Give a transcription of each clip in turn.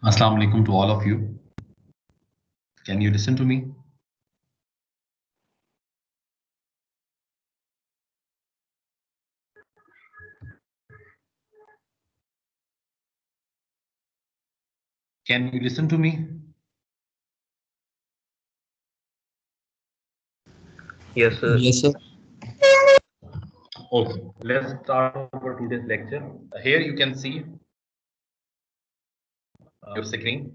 Assalamu alaikum to all of you. Can you listen to me? Can you listen to me? Yes, sir. Yes, sir. Okay, let's start over today's lecture. Here you can see your screen.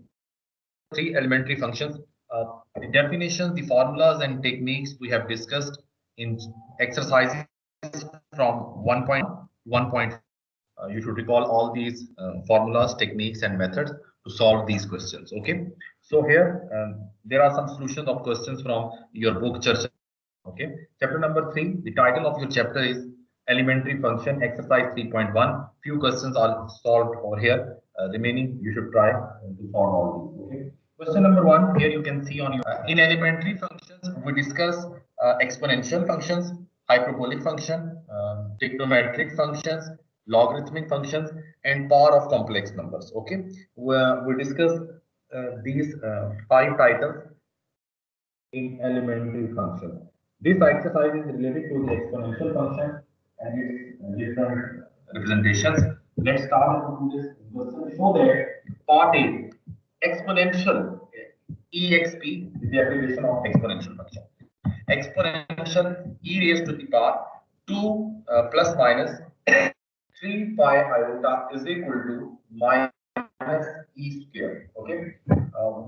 Three elementary functions. The definitions, the formulas and techniques we have discussed in exercises from 1.1. You should recall all these formulas, techniques and methods to solve these questions. Okay. So here there are some solutions of questions from your book Charcha. Okay. Chapter number 3. The title of your chapter is Elementary Function Exercise 3.1. Few questions are solved over here. Remaining you should try to solve all these. Okay. Question number 1. Here you can see on your in elementary functions we discuss exponential functions, hyperbolic function, trigonometric functions, logarithmic functions, and power of complex numbers. Okay, we discussed these five titles in elementary functions. This exercise is related to the exponential function and its different representations. Let's start with this question. Show that part A, exponential, exp is the abbreviation of exponential function. Exponential e raised to the power 2 plus minus 3 pi iota is equal to minus e square. Okay,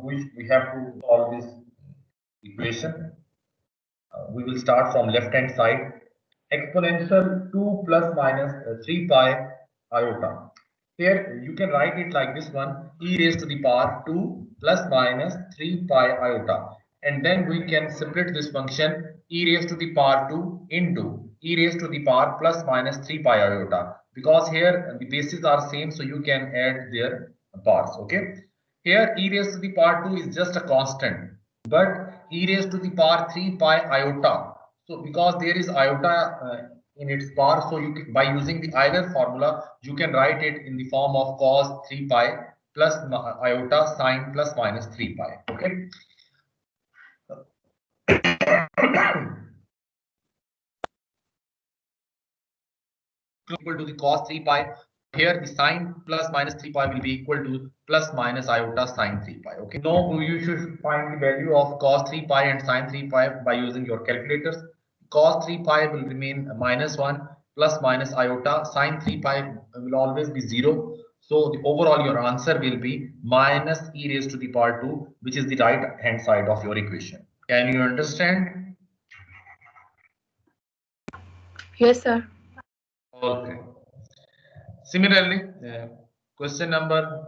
we have to solve this equation. We will start from left hand side. Exponential 2 plus minus 3 pi iota. Here you can write it like this one, e raised to the power 2 plus minus 3 pi iota. And then we can separate this function e raised to the power 2 into e raised to the power plus minus 3 pi iota. Because here the bases are same, so you can add their parts. Okay. Here e raised to the power 2 is just a constant, but e raised to the power 3 pi iota. So because there is iota in its power, so you can, by using the Euler formula, you can write it in the form of cos 3 pi plus iota sine plus minus 3 pi. Okay. Equal to the cos 3 pi. Here the sine plus minus 3 pi will be equal to plus minus iota sine 3 pi. Okay. Now you should find the value of cos 3 pi and sine 3 pi by using your calculators. Cos 3 pi will remain minus 1, plus minus iota sine 3 pi will always be 0. So the overall your answer will be minus e raised to the power 2, which is the right hand side of your equation. Can you understand? Yes, sir. Okay. Similarly, question number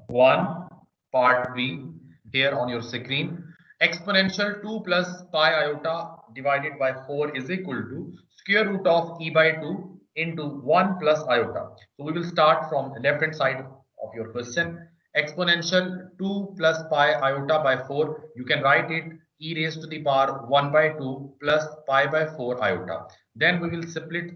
1, part B, here on your screen. Exponential 2 plus pi iota divided by 4 is equal to square root of e by 2 into 1 plus iota. So we will start from the left hand side of your question. Exponential 2 plus pi iota by 4, you can write it e raised to the power 1 by 2 plus pi by 4 iota. Then we will split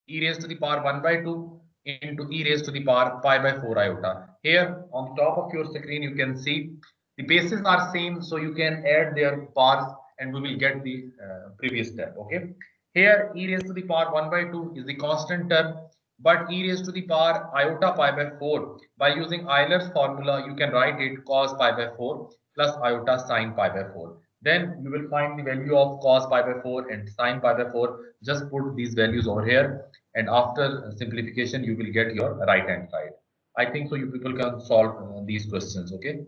e raised to the power 1 by 2 into e raised to the power pi by 4 iota. Here on top of your screen you can see the bases are same, so you can add their powers and we will get the previous step. Okay. Here e raised to the power 1 by 2 is the constant term, but e raised to the power iota pi by 4, by using Euler's formula you can write it cos pi by 4 plus iota sine pi by 4. Then you will find the value of cos pi by 4 and sine pi by 4. Just put these values over here, and after simplification you will get your right hand side. I think so you people can solve these questions. Okay.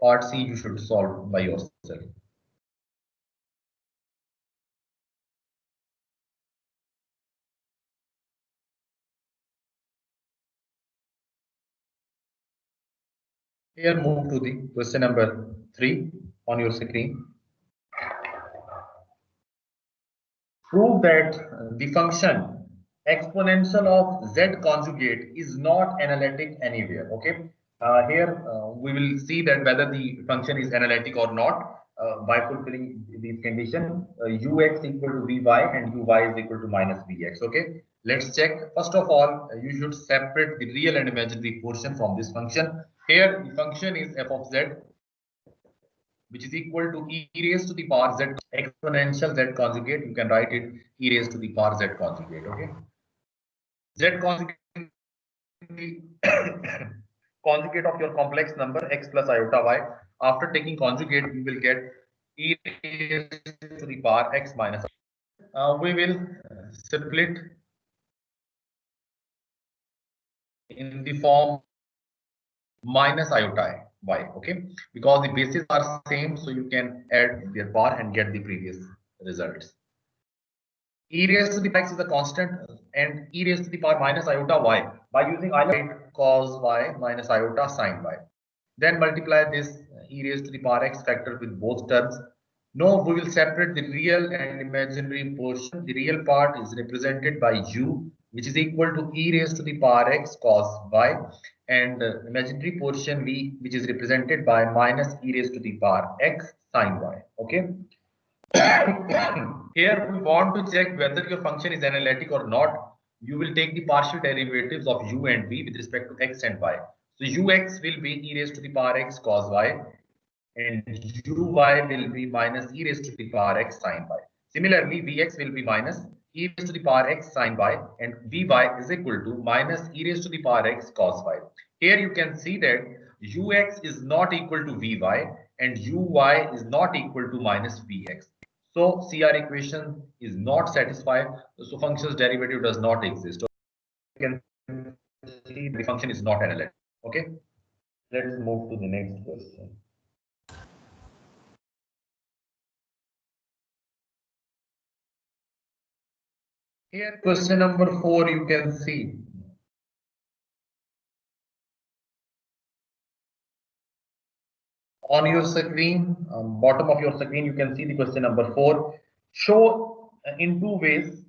Part C you should solve by yourself. Here move to the question number 3 on your screen. Prove that the function exponential of z conjugate is not analytic anywhere. Okay. Here we will see that whether the function is analytic or not. by fulfilling these conditions, ux equal to vy and uy is equal to minus vx. Okay, let's check. First of all, you should separate the real and imaginary portion from this function. Here, the function is f of z, which is equal to e raised to the power z exponential z conjugate. You can write it e raised to the power z conjugate. Okay, z conjugate conjugate of your complex number x plus iota y. After taking conjugate, we will get e raised to the power x minus. We will split in the form minus iota y. Okay, because the bases are same, so you can add their power and get the previous results. E raised to the power x is a constant, and e raised to the power minus iota y by using cos y minus iota sin y. Then multiply this e raised to the power x factor with both terms. Now we will separate the real and imaginary portion. The real part is represented by u, which is equal to e raised to the power x cos y, and imaginary portion v, which is represented by minus e raised to the power x sin y. Okay. Here we want to check whether your function is analytic or not. You will take the partial derivatives of u and v with respect to x and y. So ux will be e raised to the power x cos y, and uy will be minus e raised to the power x sin y. Similarly, vx will be minus e raised to the power x sin y, and vy is equal to minus e raised to the power x cos y. Here you can see that ux is not equal to vy and uy is not equal to minus vx. So CR equation is not satisfied. So function's derivative does not exist. So you can see the function is not analytic. Okay. Let's move to the next question. Here, question number 4, you can see. On your screen, bottom of your screen, you can see the question number 4. Show in two ways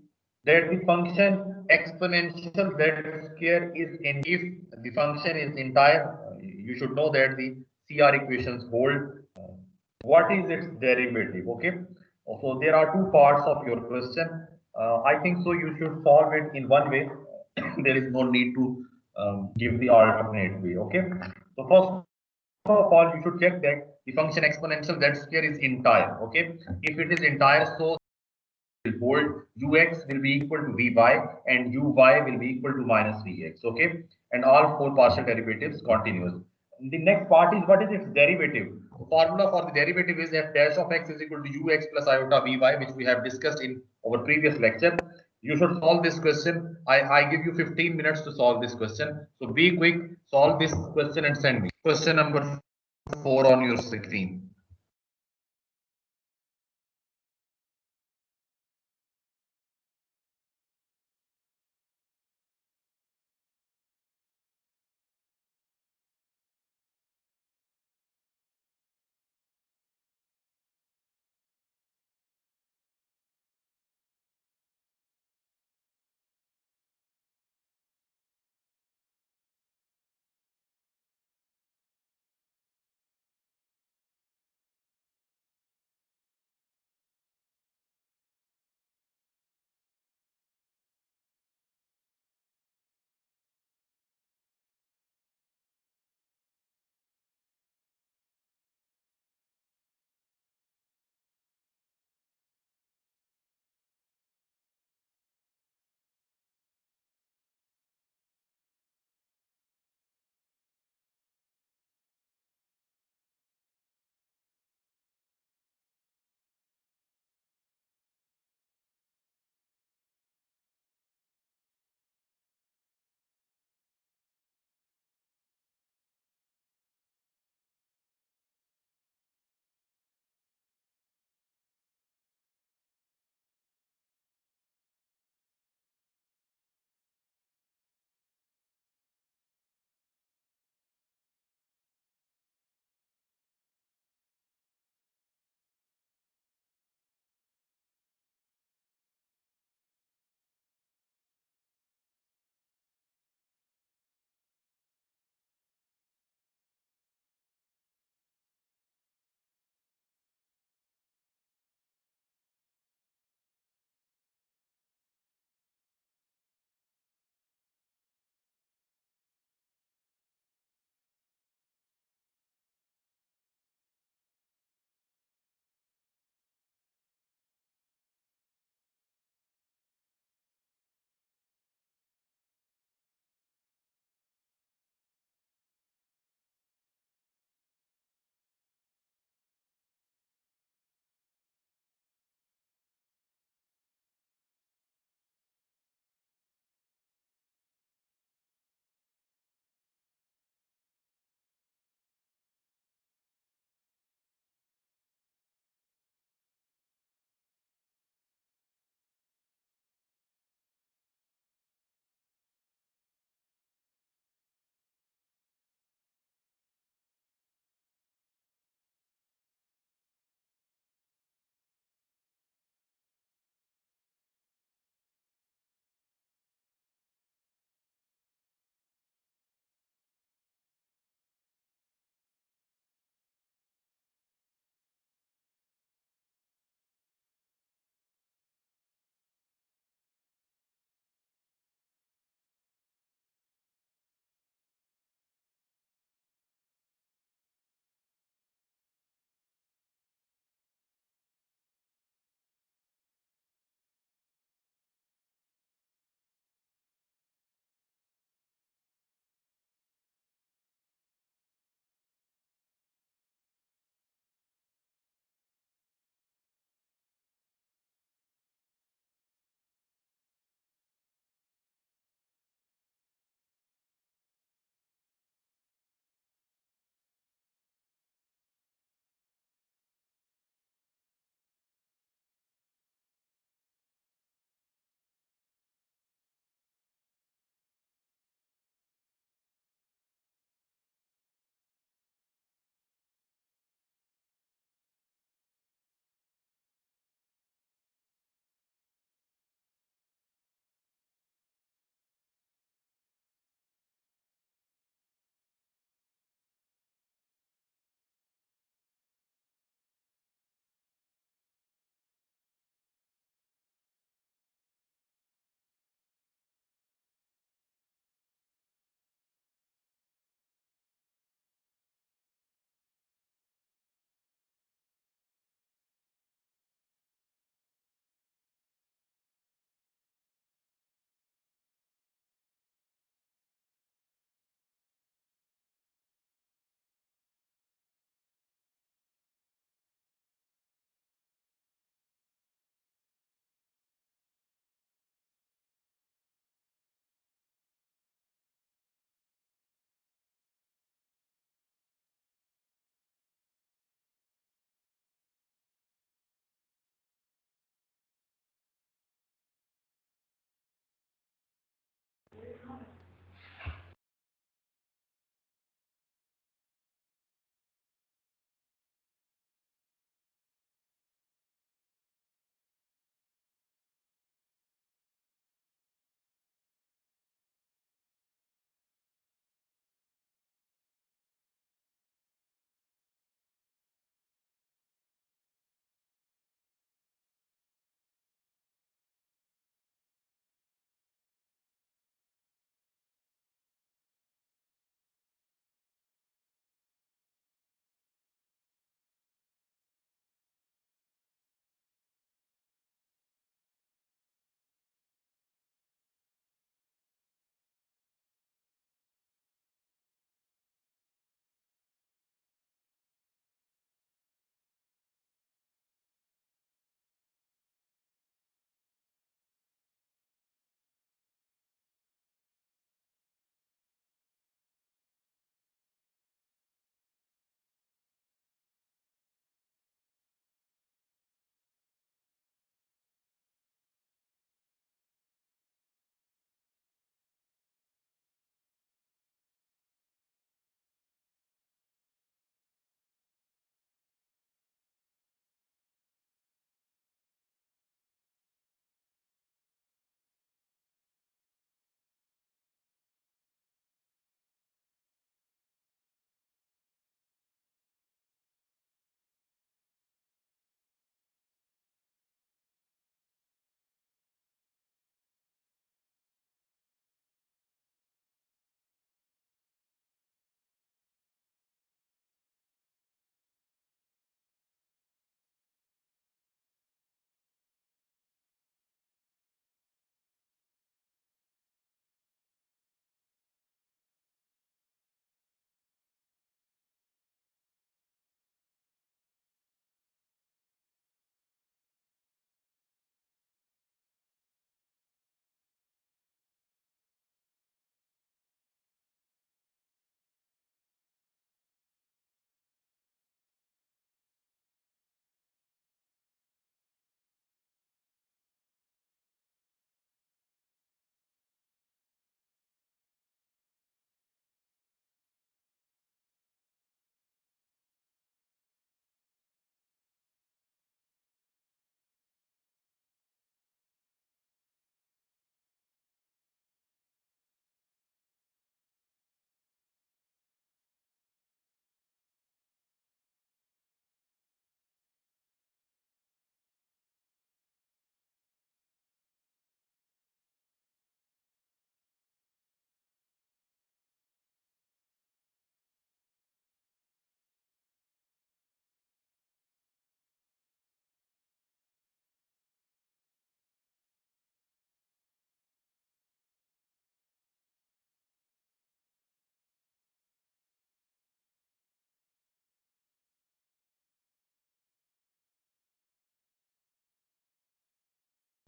that the function exponential z square is in, if the function is entire, you should know that the CR equations hold. What is its derivative? Okay, so there are two parts of your question. I think so you should solve it in one way. There is no need to give the alternate way. Okay, so first of all, you should check that the function exponential z square is entire. Okay, if it is entire, so will hold, ux will be equal to vy and uy will be equal to minus vx. Okay, and all four partial derivatives continuous. The next part is what is its derivative. The formula for the derivative is f dash of x is equal to ux plus iota vy, which we have discussed in our previous lecture. You should solve this question. I give you 15 minutes to solve this question. So be quick, solve this question and send me. Question number 4 on your screen.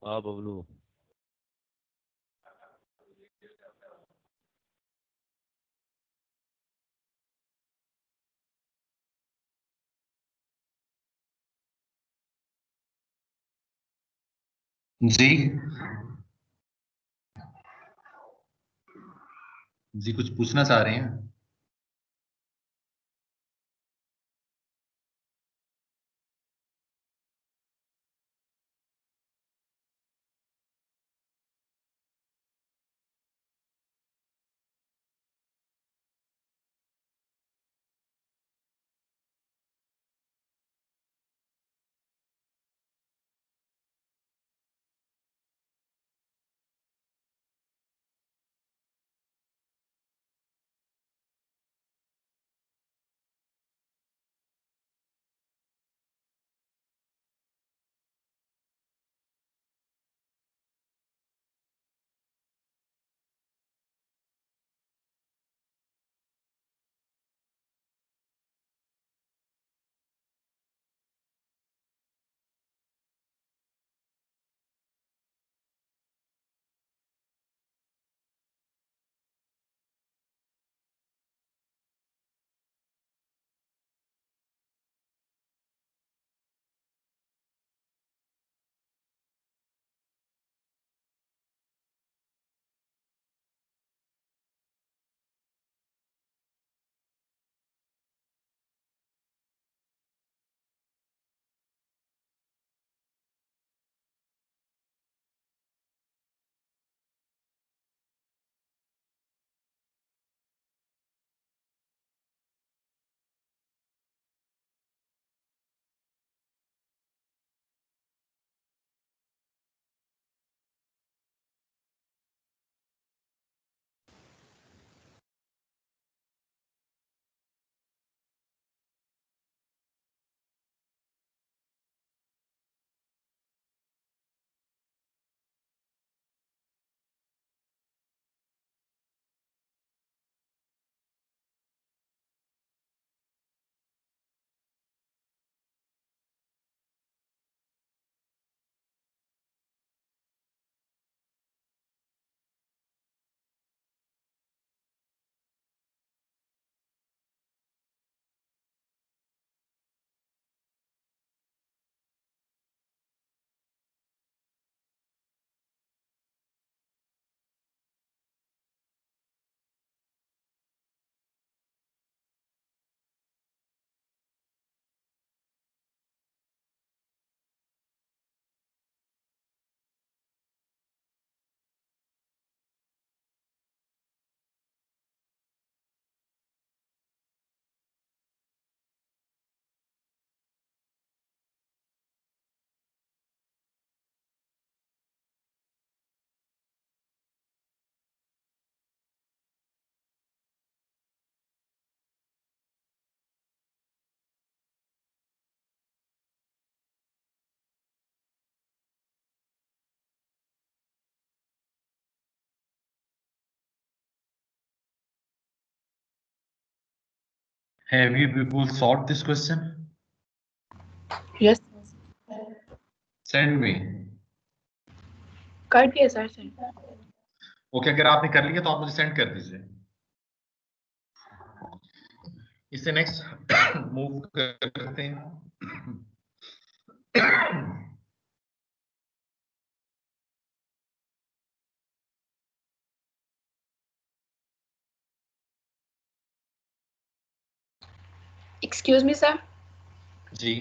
हाँ बबलू। जी जी कुछ पूछना चाह रहे हैं? Have you people solved this question? Yes. Send me. कर दिया sir send. Okay, अगर आपने कर लिया तो आप मुझे सेंड कर दीजिए। इससे नेक्स्ट मूव करते हैं। Excuse me sir. जी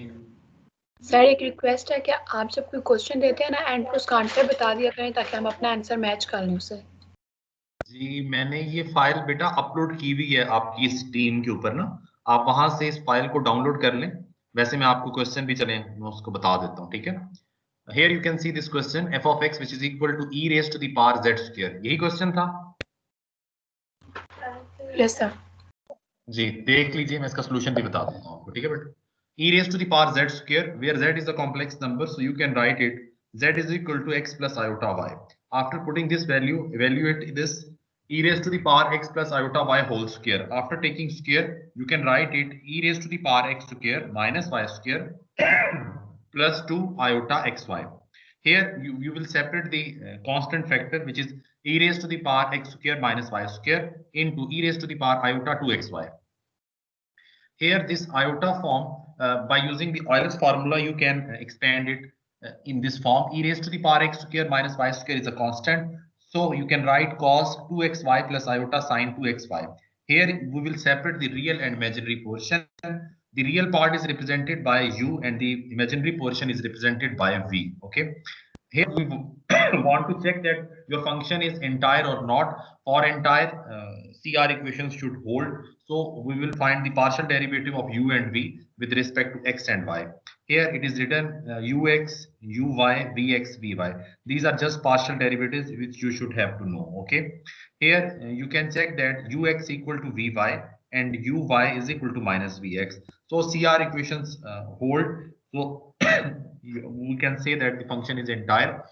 सर एक रिक्वेस्ट है कि आप जब कोई क्वेश्चन देते हैं ना एंड पे उसका आंसर बता दिया करें ताकि हम अपना आंसर मैच कर लें उससे। जी, मैंने ये फाइल बेटा अपलोड की हुई है आपकी इस टीम के ऊपर ना, आप वहां से इस फाइल को डाउनलोड कर लें। वैसे मैं आपको क्वेश्चन भी चले मैं उसको बता देता हूँ, ठीक है। Here you can see this question f of x which is equal to e raised to the power z square, यही क्वेश्चन था। Yes sir. जी देख लीजिए, मैं इसका सोल्यूशन भी बता देता हूँ आपको, ठीक है बेटा। e raised to the power z square where z is a complex number, so you can write it z is equal to x plus iota y. After putting this value, evaluate this e raised to the power x plus iota y whole square. After taking square, you can write it e raised to the power x square minus y square plus 2 iota xy. Here you will separate the constant factor, which is e raised to the power x square minus y square into e raised to the power iota 2xy. Here this iota form, by using the Euler's formula, you can expand it in this form. E raised to the power x square minus y square is a constant. So you can write cos 2xy plus iota sine 2xy. Here we will separate the real and imaginary portion. The real part is represented by u and the imaginary portion is represented by v. Okay. Here we want to check that your function is entire or not. For entire, CR equations should hold. So we will find the partial derivative of u and v with respect to x and y. Here it is written ux, uy, vx, vy. These are just partial derivatives which you should have to know. Okay. Here you can check that ux equal to vy and uy is equal to minus vx. So CR equations hold. So we can say that the function is entire.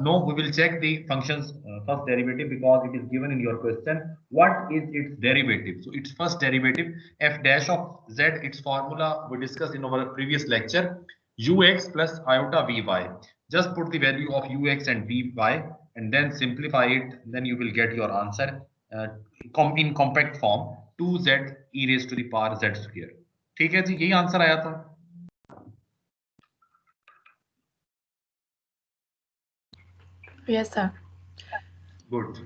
No, we will check the function's first derivative because it is given in your question. What is its derivative? So its first derivative, f dash of z, its formula we discussed in our previous lecture, ux plus iota vy. Just put the value of ux and vy and then simplify it. Then you will get your answer in compact form, 2z e raised to the power z square. ठीक है जी, यही answer आया था. Yes, sir. Good.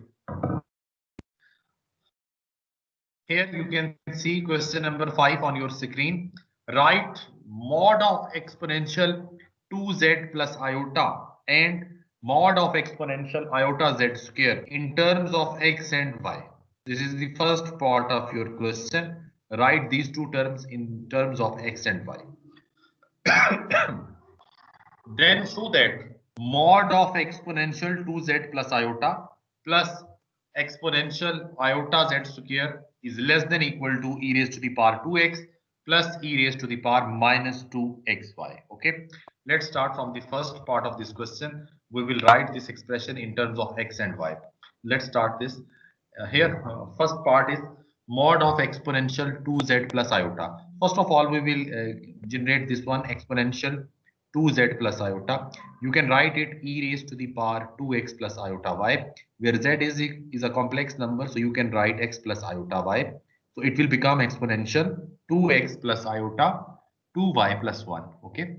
Here you can see question number 5 on your screen. Write mod of exponential 2z plus iota and mod of exponential iota z square in terms of x and y. This is the first part of your question. Write these two terms in terms of x and y. Then show that mod of exponential 2z plus iota plus exponential iota z square is less than equal to e raised to the power 2x plus e raised to the power minus 2xy. Okay, let's start from the first part of this question. We will write this expression in terms of x and y. Let's start this. Here first part is mod of exponential 2z plus iota. First of all, we will generate this one, exponential 2z plus iota. You can write it e raised to the power 2x plus iota y, where z is a complex number, so you can write x plus iota y. So it will become exponential 2x plus iota 2y plus 1. Okay.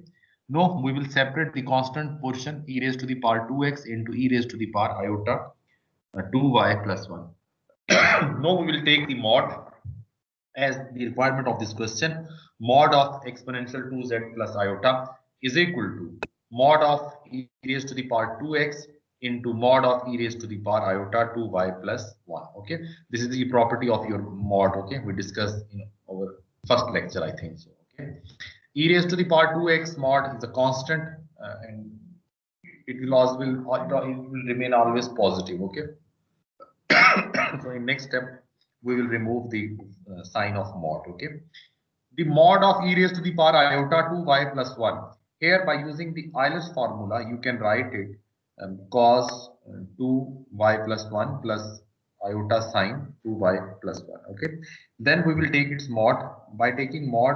Now we will separate the constant portion e raised to the power 2x into e raised to the power iota 2y plus 1. Now we will take the mod as the requirement of this question. Mod of exponential 2z plus iota is equal to mod of e raised to the power 2x into mod of e raised to the power iota 2y plus 1. Okay, this is the property of your mod. Okay, we discussed in our first lecture, I think so. Okay, e raised to the power 2x mod is a constant and it will remain always positive. Okay. So in next step we will remove the sign of mod. Okay, the mod of e raised to the power iota 2y plus 1. Here by using the Euler's formula you can write it cos 2y plus 1 plus iota sine 2y plus 1. Okay, then we will take its mod by taking mod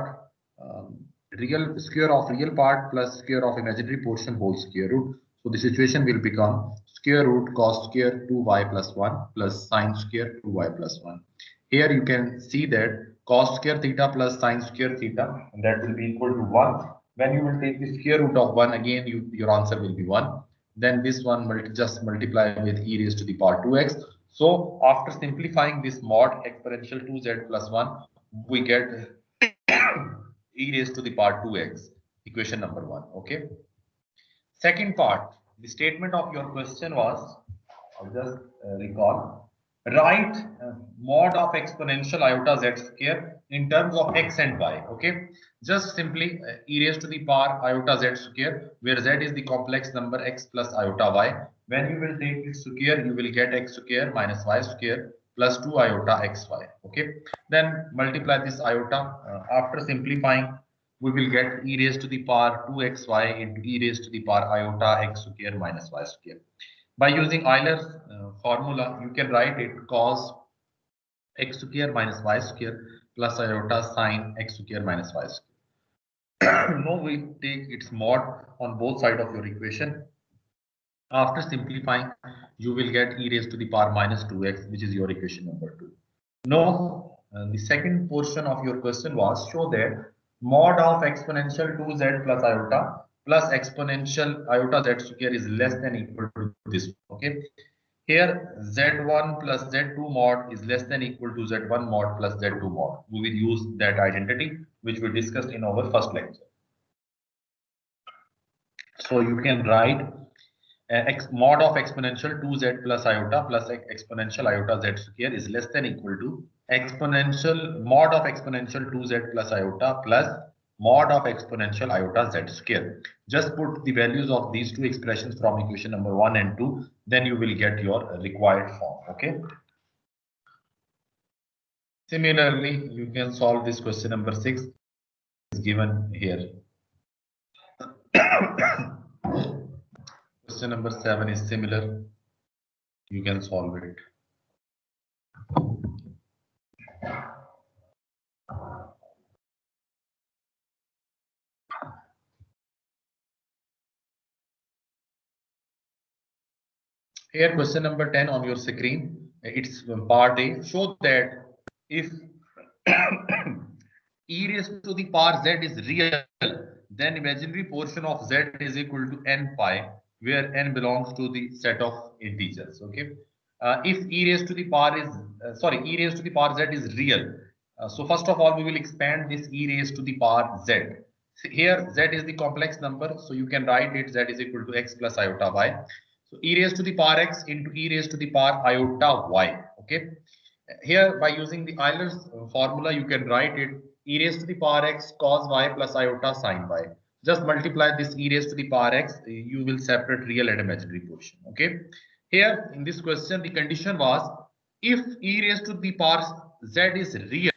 real square of real part plus square of imaginary portion whole square root. So the situation will become square root cos square 2y plus 1 plus sine square 2y plus 1. Here you can see that cos square theta plus sine square theta, and that will be equal to 1. When you will take the square root of 1, again your answer will be 1. Then this one just multiply with e raised to the power 2x. So after simplifying this mod exponential 2z plus 1, we get e raised to the power 2x, equation number 1. Okay. Second part, the statement of your question was, I'll just recall, write mod of exponential iota z square in terms of x and y. Okay, just simply e raised to the power iota z square, where z is the complex number x plus iota y. When you will take its square, you will get x square minus y square plus 2 iota xy. Okay, then multiply this iota. After simplifying, we will get e raised to the power 2xy into e raised to the power iota x square minus y square. By using Euler's formula, you can write it cos x square minus y square plus iota sine x square minus y square. Now we take its mod on both sides of your equation. After simplifying, you will get e raised to the power minus 2x, which is your equation number 2. Now, the second portion of your question was show that mod of exponential 2z plus iota plus exponential iota z square is less than equal to this. Okay. Here z1 plus z2 mod is less than equal to z1 mod plus z2 mod. We will use that identity which we discussed in our first lecture. So you can write x mod of exponential 2z plus iota plus exponential iota z square is less than equal to exponential mod of exponential 2z plus iota plus mod of exponential iota z square. Just put the values of these two expressions from equation number 1 and 2, then you will get your required form. Okay. Similarly, you can solve this question number 6 is given here. Question number 7 is similar. You can solve it. Here, question number 10 on your screen. It's part A. Show that if e raised to the power z is real, then imaginary portion of z is equal to n pi, where n belongs to the set of integers. Okay. If e raised to the power is e raised to the power z is real. So first of all, we will expand this e raised to the power z. Here z is the complex number, so you can write it z is equal to x plus iota y. So e raised to the power x into e raised to the power iota y. Okay. Here by using the Euler's formula, you can write it e raised to the power x cos y plus iota sin y. Just multiply this e raised to the power x. You will separate real and imaginary portion. Okay. Here in this question, the condition was if e raised to the power z is real.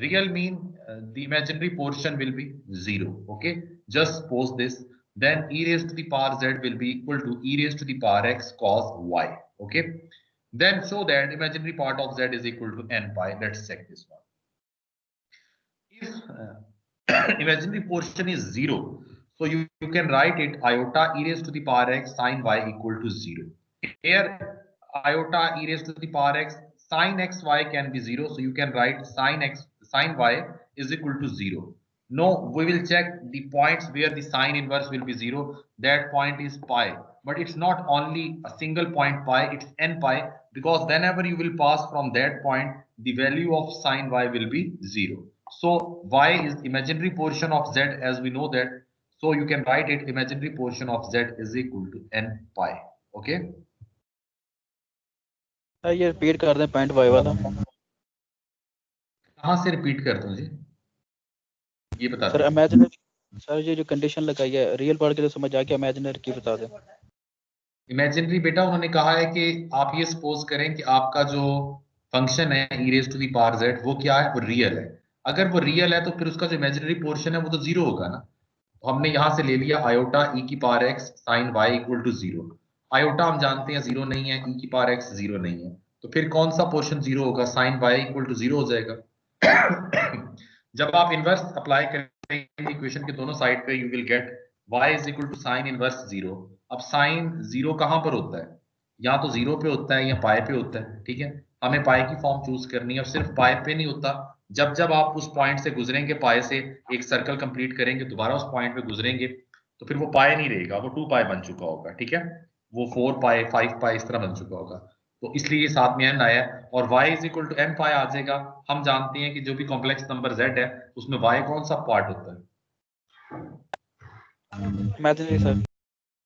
Real mean the imaginary portion will be 0. Okay. Just suppose this. Then e raised to the power z will be equal to e raised to the power x cos y. Okay. Then show that imaginary part of z is equal to n pi. Let's check this one. If imaginary portion is 0, so you can write it iota e raised to the power x sin y equal to 0. Here iota e raised to the power x sin x y can be 0, so you can write sin y is equal to 0. No, we will check the points where the sine inverse will be 0. That point is pi. But it's not only a single point pi, it's n pi, because whenever you will pass from that point, the value of sin y will be 0. So y is imaginary portion of z, as we know that. So you can write it imaginary portion of z is equal to n pi. Okay. ये repeat कर दें point y वाला. कहाँ से repeat कर दूं जी, ये बता सर इमेजिनरी, सर ये जो कंडीशन लगाई है रियल वर्ड के लिए समझ आ गया, इमेजिनरी की बता दें. इमेजिनरी बेटा उन्होंने कहा है कि आप ये सपोज करें कि आपका जो फंक्शन है e raise to the power z वो क्या है, वो रियल है. अगर वो रियल है तो फिर उसका जो इमेजिनरी पोर्शन है वो तो 0 होगा ना. तो हमने यहां से ले लिया आयोटा e की power x sin y equal to 0. Iota हम जानते हैं 0 नहीं है, e की पावर x 0 नहीं है, तो फिर कौन सा पोर्शन 0 होगा, sin y इक्वल टू 0 हो जाएगा. जब आप इनवर्स अप्लाई करेंगे इक्वेशन के दोनों साइड पे, you will get y is equal to sine inverse 0. अब साइन 0 कहां पर होता है, या तो 0 पे होता है या पाई पे होता है. ठीक है, हमें पाई की फॉर्म चूज करनी है. और सिर्फ पाई पे नहीं होता, जब जब आप उस पॉइंट से गुजरेंगे, पाई से एक सर्कल कंप्लीट करेंगे, दोबारा उस पॉइंट पे गुजरेंगे, तो फिर वो पाई नहीं रहेगा, वो 2 पाई बन चुका होगा. ठीक है, वो 4 पाई 5 पाई इस तरह बन चुका होगा. तो इसलिए ये साथ में n आया और y is equal to n pi आ जाएगा. हम जानते हैं कि जो भी कॉम्प्लेक्स नंबर z है उसमें y कौन सा पार्ट होता है, इमेजिनरी सर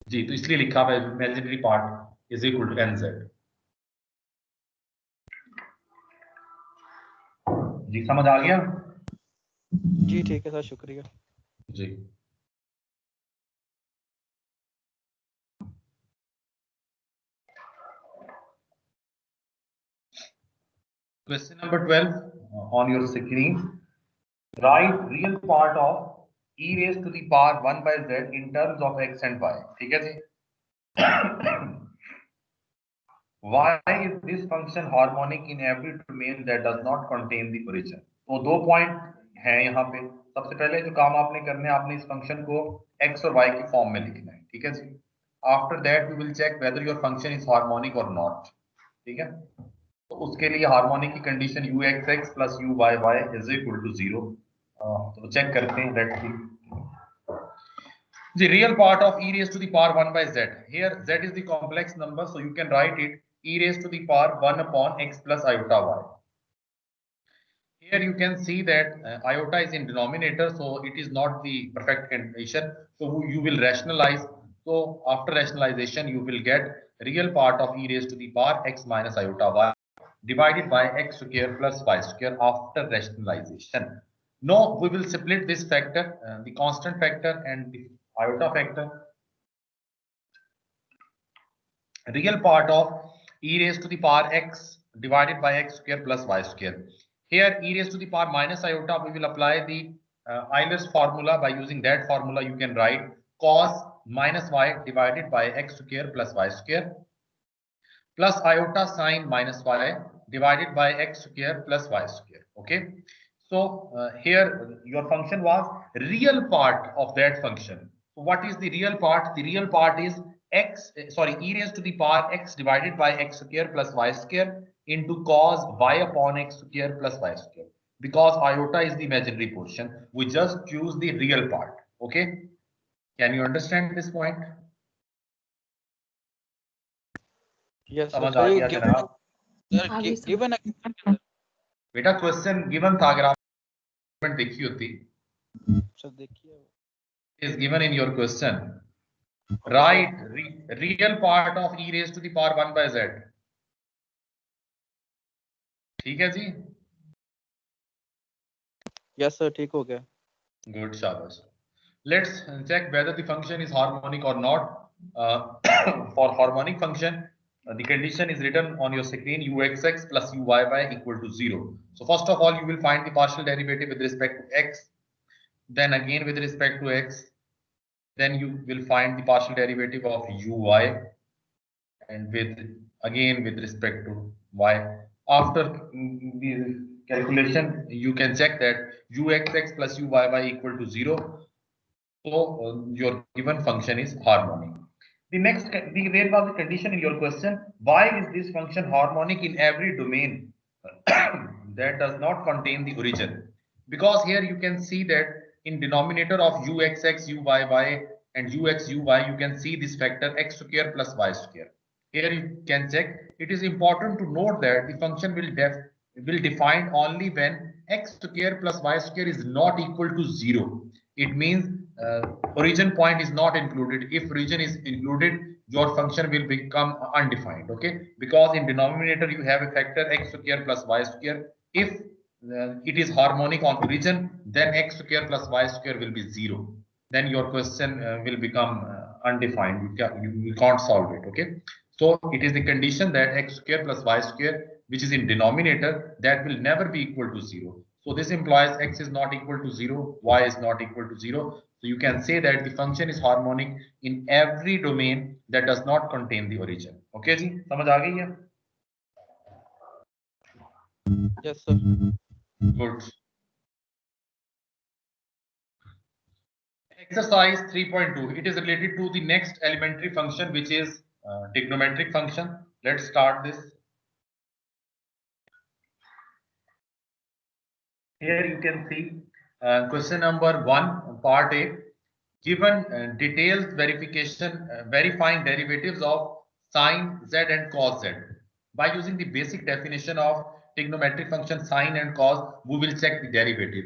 जी. तो इसलिए लिखा हुआ है imaginary part is equal to nz. जी समझ आ गया जी. ठीक है सर, शुक्रिया जी. Question number 12 on your screen. Write real part of e raised to the power 1 by z in terms of x and y. ठीक है जी. Why is this function harmonic in every domain that does not contain the origin? तो 2 point है यहाँ पे. सबसे पहले जो काम आपने करना है, आपने इस फंक्शन को x और y की फॉर्म में लिखना है. ठीक है जी. After that, we will check whether your function is harmonic or not. ठीक है? तो उसके लिए हार्मोनिक की condition ux(x) plus uyy is equal to 0. तो चेक करते हैं. Let's see. The real part of e raised to the power 1 by z. Here z is the complex number, so you can write it e raised to the power 1 upon x plus iota y. Here you can see that iota is in denominator, so it is not the perfect condition. So you will rationalize. So after rationalization, you will get real part of e raised to the power x minus iota y divided by x square plus y square after rationalization. Now we will split this factor, the constant factor and the iota factor. Real part of e raised to the power x divided by x square plus y square. Here e raised to the power minus iota, we will apply the Euler's formula. By using that formula, you can write cos minus y divided by x square plus y square plus iota sine minus y divided by x square plus y square. Okay. So here your function was real part of that function. So what is the real part? The real part is e raised to the power x divided by x square plus y square into cos y upon x square plus y square. Because iota is the imaginary portion, we just choose the real part. Okay. Can you understand this point? Yes, समझ आ गया जनाब? given बेटा question given था, अगर आप देखी होती. सर देखिए is given in your question. Right, real part of e raised to the power 1 by z. ठीक है जी? Yes sir, ठीक हो गया. Good, शाबाश. Let's check whether the function is harmonic or not. For harmonic function, the condition is written on your screen: uxx plus uyy equal to 0. So first of all, you will find the partial derivative with respect to x, then again with respect to x, then you will find the partial derivative of uy, and again with respect to y. After the calculation, you can check that uxx plus uyy equal to 0. So your given function is harmonic. There was a condition in your question: why is this function harmonic in every domain that does not contain the origin? Because here you can see that in denominator of uxx, uyy and uxuy, you can see this factor x square plus y square. Here you can check. It is important to note that the function will define only when x square plus y square is not equal to 0. It means origin point is not included. If origin is included, your function will become undefined. Okay, because in denominator you have a factor x square plus y square. If it is harmonic on origin, then x square plus y square will be 0. Then your question will become undefined. You can't solve it. Okay, so it is the condition that x square plus y square, which is in denominator, that will never be equal to 0. So this implies x is not equal to 0, y is not equal to 0. So you can say that the function is harmonic in every domain that does not contain the origin. Okay जी, समझ आ गई है? Yes sir. Good. Exercise 3.2. It is related to the next elementary function, which is trigonometric function. Let's start this. Here you can see question number 1, part A. Given detailed verification, verifying derivatives of sine z and cos z. By using the basic definition of trigonometric function sine and cos, we will check the derivative.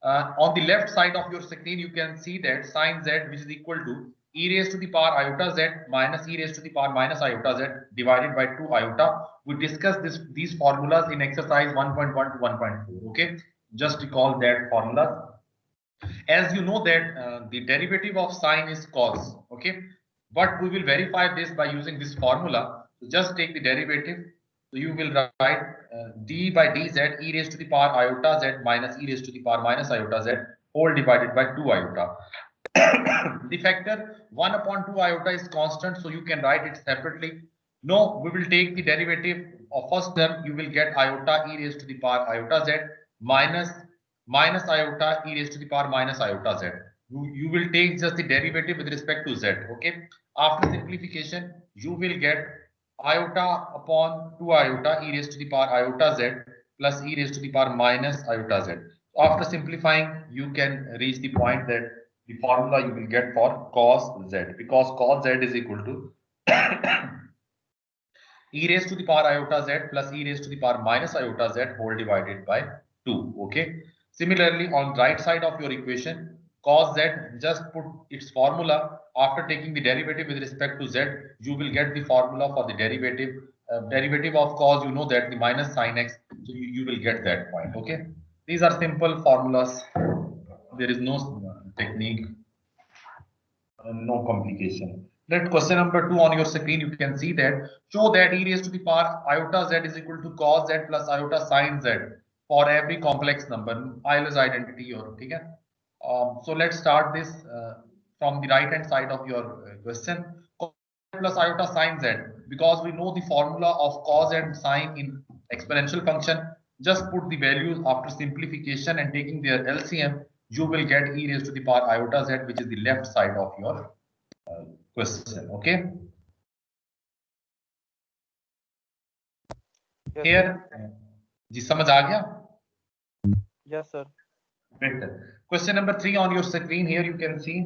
On the left side of your screen, you can see that sine z, which is equal to e raised to the power iota z minus e raised to the power minus iota z divided by 2 iota. We discussed these formulas in exercise 1.1 to 1.4. Okay, just recall that formula. As you know that the derivative of sine is cos. Okay, but we will verify this by using this formula. So just take the derivative. So you will write d by dz e raised to the power iota z minus e raised to the power minus iota z whole divided by 2 iota. The factor 1 upon 2 iota is constant, so you can write it separately. No, we will take the derivative of first term. You will get iota e raised to the power iota z minus iota e raised to the power minus iota z. You will take just the derivative with respect to z. Okay, After simplification, you will get iota upon 2 iota e raised to the power iota z plus e raised to the power minus iota z. After simplifying, you can reach the point that the formula you will get for cos z, because cos z is equal to e raised to the power iota z plus e raised to the power minus iota z whole divided by 2. Okay. Similarly, on right side of your equation, cos z, just put its formula. After taking the derivative with respect to z, you will get the formula for the derivative. Derivative of cos, you know that the minus sin x, so you will get that point. Okay. These are simple formulas. There is no technique, no complication. Let question number 2 on your screen. You can see that show that e raised to the power iota z is equal to cos z plus iota sin z for every complex number. Euler's identity or okay. So let's start this from the right hand side of your question. Cos plus iota sin z, because we know the formula of cos and sin in exponential function. Just put the values after simplification and taking their LCM. You will get e raised to the power iota z, which is the left side of your question. Okay. Yes, Here, जी समझ आ गया? yes sir. Better. Question number 3 on your screen. Here you can see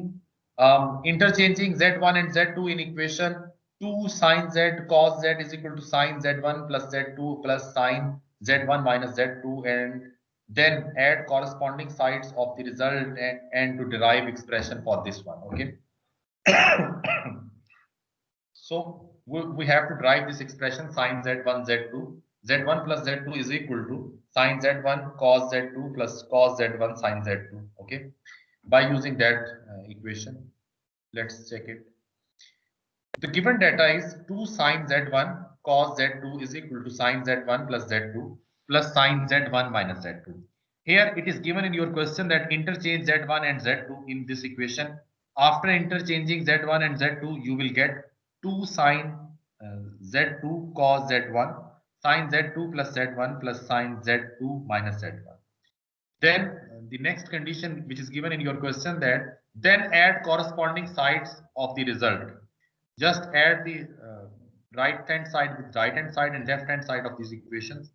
interchanging z1 and z2 in equation 2 sin z cos z is equal to sin z1 plus z2 plus sin z1 minus z2, and then add corresponding sides of the result and to derive expression for this one. Okay. So we have to derive this expression sin z1 z2. z1 plus z2 is equal to sin z1 cos z2 plus cos z1 sin z2. Okay. By using that equation, let's check it. The given data is 2 sin z1 cos z2 is equal to sin z1 plus z2 plus sin z1 minus z2. Here it is given in your question that interchange z1 and z2 in this equation. After interchanging z1 and z2, you will get 2 sin z2 cos z1 sin z2 plus z1 plus sin z2 minus z1. Then the next condition which is given in your question, that then add corresponding sides of the result. Just add the right hand side with right hand side and left hand side of these equations,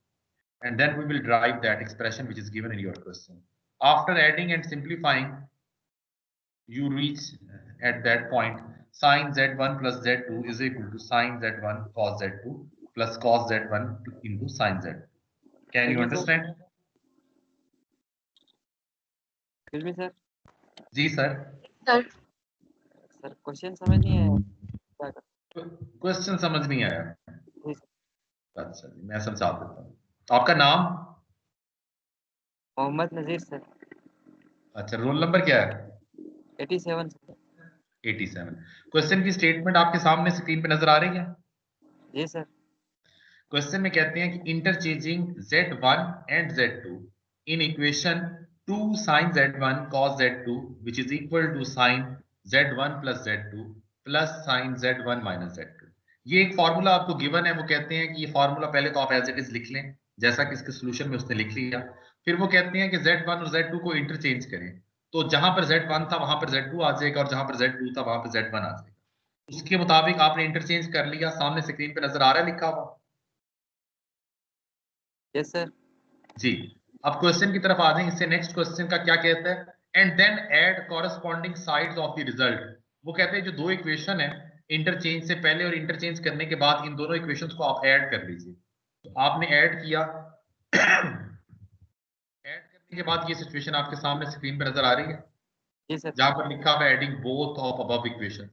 and then we will derive that expression which is given in your question. After adding and simplifying, you reach at that point sin z1 plus z2 is equal to sin z1 cos z2 plus cos z1 into sin z. Can you understand? Excuse me, sir. Ji sir. Sir sir question समझ नहीं आया. Question समझ नहीं आया. जी sir. अच्छा जी, मैं समझा देता हूँ. आपका नाम? मोहम्मद नजीर सर. अच्छा, रोल नंबर क्या है? 87 सर. 87. क्वेश्चन की स्टेटमेंट आपके सामने स्क्रीन पे नजर आ रही है? जी सर. क्वेश्चन में कहते हैं कि interchanging z1 and z2 in equation 2 sin z1 cos z2 which is equal to sin z1 plus z2 plus sin z1 minus z2. ये एक फॉर्मूला आपको गिवन है. वो कहते हैं कि ये फॉर्मूला पहले तो आप एज इट इज लिख लें, जैसा कि इसके सोल्यूशन में उसने लिख लिया. फिर वो कहते हैं कि z1 और z2 को इंटरचेंज करें, तो जहां पर z1 था वहां पर z2 आ जाएगा और जहां पर z2 था वहां पर z1 आ जाएगा. उसके मुताबिक आपने इंटरचेंज कर लिया. सामने स्क्रीन पे नजर आ रहा है लिखा हुआ? Yes sir. जी. अब क्वेश्चन की तरफ आ जाएं. इससे नेक्स्ट क्वेश्चन का क्या कहता है? And then add corresponding sides of the result. वो कहते हैं जो दो इक्वेशन है, इंटरचेंज से पहले और इंटरचेंज करने के बाद इन दोनों इक्वेशंस को आप ऐड कर लीजिए. तो आपने ऐड किया. ऐड करने के बाद ये सिचुएशन आपके सामने स्क्रीन पर नजर आ रही है, जी सर. जहां पर लिखा हुआ है adding both of above equation.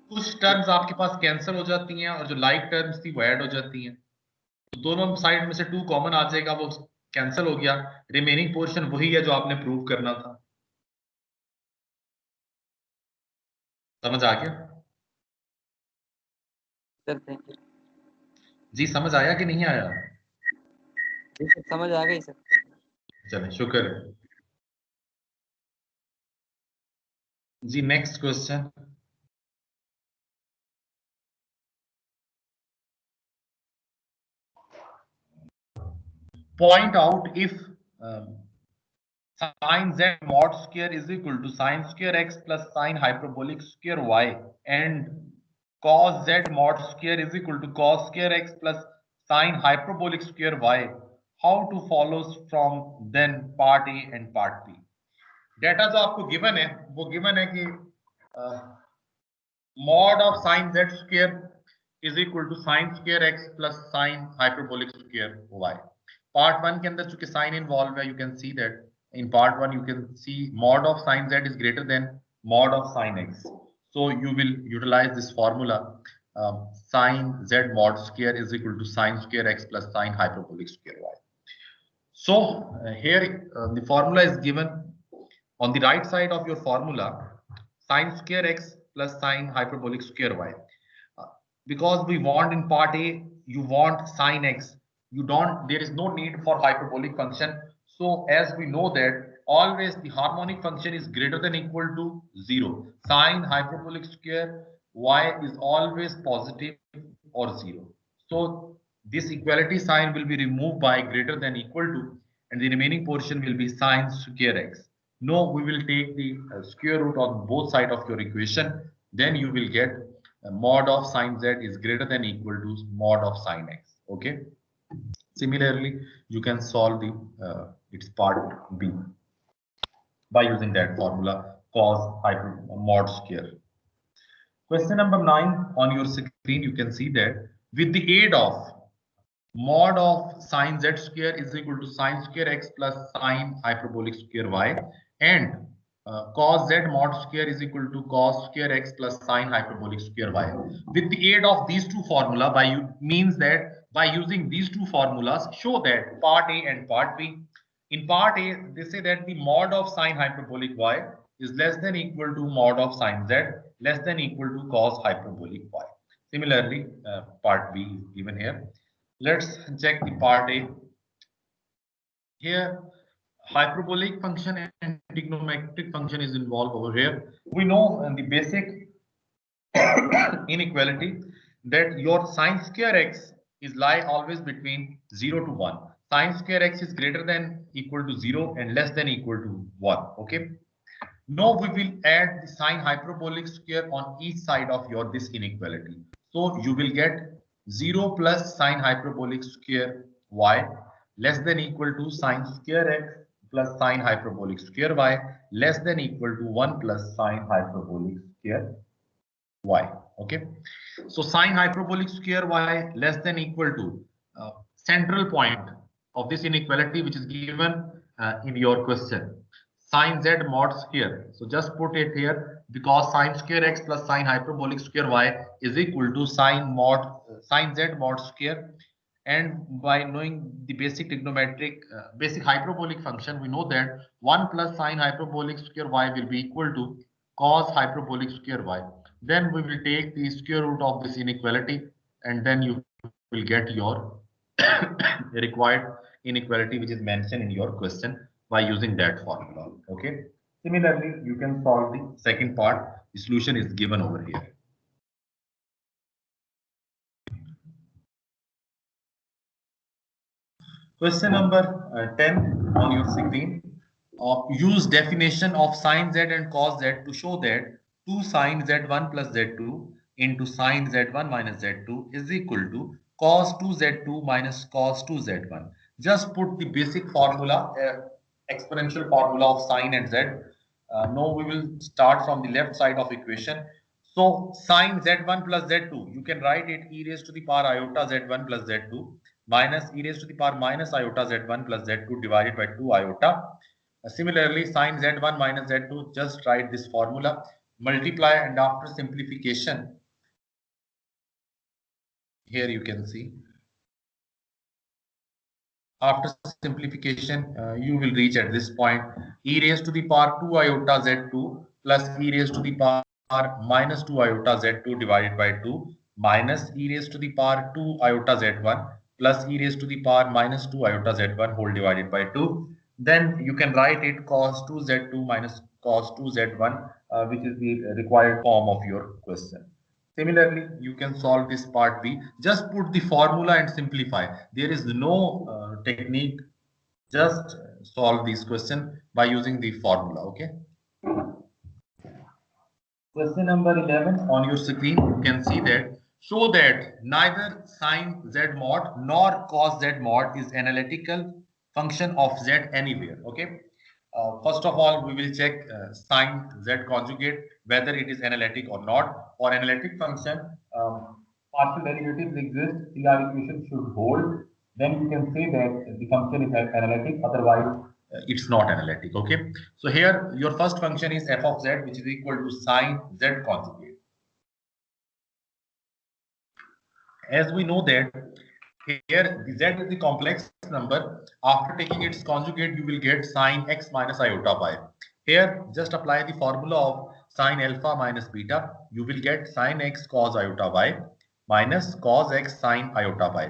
कुछ टर्म्स आपके पास कैंसिल हो जाती हैं और जो लाइक टर्म्स थी वो ऐड हो जाती हैं. तो दोनों साइड में से 2 कॉमन आ जाएगा, वो कैंसिल हो गया. रिमेनिंग पोर्शन वही है जो आपने प्रूव करना था. समझ आ गया? Sir thank you. जी समझ आया कि नहीं आया? जी सर समझ आ गई सर. चलें, शुक्र है जी. Next question. Point out if sin z mod square is equal to sin square x plus sin hyperbolic square y and cos z mod square is equal to cos square x plus sine hyperbolic square y. How to follows from then part A and part B. Data जो आपको given है वो given है कि mod of sine z square is equal to sine square x plus sine hyperbolic square y. Part 1 के अंदर चूंकि sine involved है, you can see that in part 1 you can see mod of sine z is greater than mod of sine x. So you will utilize this formula, sine z mod square is equal to sine square x plus sine hyperbolic square y. So here the formula is given on the right side of your formula, sine square x plus sine hyperbolic square y. Because we want in part A, you want sine x, you don't, there is no need for hyperbolic function. So as we know that always the harmonic function is greater than equal to 0. Sine hyperbolic square y is always positive or 0. So this equality sign will be removed by greater than equal to, and the remaining portion will be sine square x. No, we will take the square root on both sides of your equation. Then you will get mod of sine z is greater than equal to mod of sine x. Okay. Similarly, you can solve the its part B by using that formula cos mod square. Question number 9 on your screen, you can see that with the aid of mod of sine z square is equal to sine square x plus sine hyperbolic square y, and cos z mod square is equal to cos square x plus sine hyperbolic square y. With the aid of these two formula, means that by using these two formulas, show that part A and part B. In part A, they say that the mod of sine hyperbolic y is less than equal to mod of sine z less than equal to cos hyperbolic y. Similarly, part B is given here. Let's check the part A. Here, hyperbolic function and trigonometric function is involved over here. We know in the basic inequality that your sine square x is lie always between 0 to 1. Sine square x is greater than equal to 0 and less than equal to 1. Okay. Now we will add the sine hyperbolic square on each side of your this inequality. So you will get 0 plus sine hyperbolic square y less than equal to sine square x plus sine hyperbolic square y less than equal to 1 plus sine hyperbolic square y. Okay. So sine hyperbolic square y less than equal to central point of this inequality which is given in your question. Sine z mod square. So just put it here because sine square x plus sine hyperbolic square y is equal to sine z mod square. And by knowing the basic trigonometric, basic hyperbolic function, we know that 1 plus sine hyperbolic square y will be equal to cos hyperbolic square y. Then we will take the square root of this inequality, and then you will get your required inequality which is mentioned in your question by using that formula. Okay. Similarly, you can solve the second part. The solution is given over here. Question number 10 on your screen. Use definition of sine z and cos z to show that 2 sine z1 plus z2 into sine z1 minus z2 is equal to cos 2 z2 minus cos 2 z1. Just put the basic formula, exponential formula of sine and z. Now we will start from the left side of equation. So sine z1 plus z2, you can write it e raised to the power iota z1 plus z2 minus e raised to the power minus iota z1 plus z2 divided by 2 iota. Similarly, sine z1 minus z2, just write this formula, multiply, and after simplification, here you can see, after simplification, you will reach at this point, e raised to the power 2 iota z2 plus e raised to the power minus 2 iota z2 divided by 2 minus e raised to the power 2 iota z1 plus e raised to the power minus 2 iota z1 whole divided by 2. Then you can write it cos 2 z2 minus cos 2 z1, which is the required form of your question. Similarly, you can solve this part B. Just put the formula and simplify. There is no technique. Just solve this question by using the formula. Okay. Question number 11 on your screen, you can see that show that neither sine z mod nor cos z mod is analytical function of z anywhere. Okay. First of all, we will check sine z conjugate whether it is analytic or not. For analytic function, partial derivatives exist. CR equation should hold. Then you can say that the function is analytic. Otherwise, it's not analytic. Okay. So here your first function is f of z, which is equal to sine z conjugate. As we know that here z is the complex number. After taking its conjugate, you will get sine x minus iota y. Here, just apply the formula of sine alpha minus beta. You will get sine x cos iota y minus cos x sine iota y.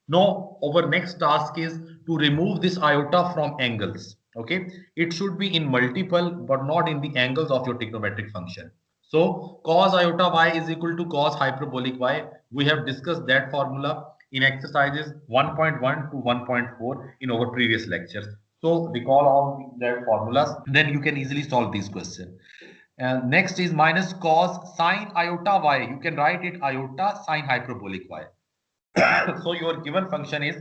Now, our next task is to remove this iota from angles. Okay, it should be in multiple but not in the angles of your trigonometric function. So cos iota y is equal to cos hyperbolic y. We have discussed that formula in exercises 1.1 to 1.4 in our previous lectures. So recall all that formulas, then you can easily solve these questions. Next is minus cos sine iota y. You can write it iota sine hyperbolic y. So your given function is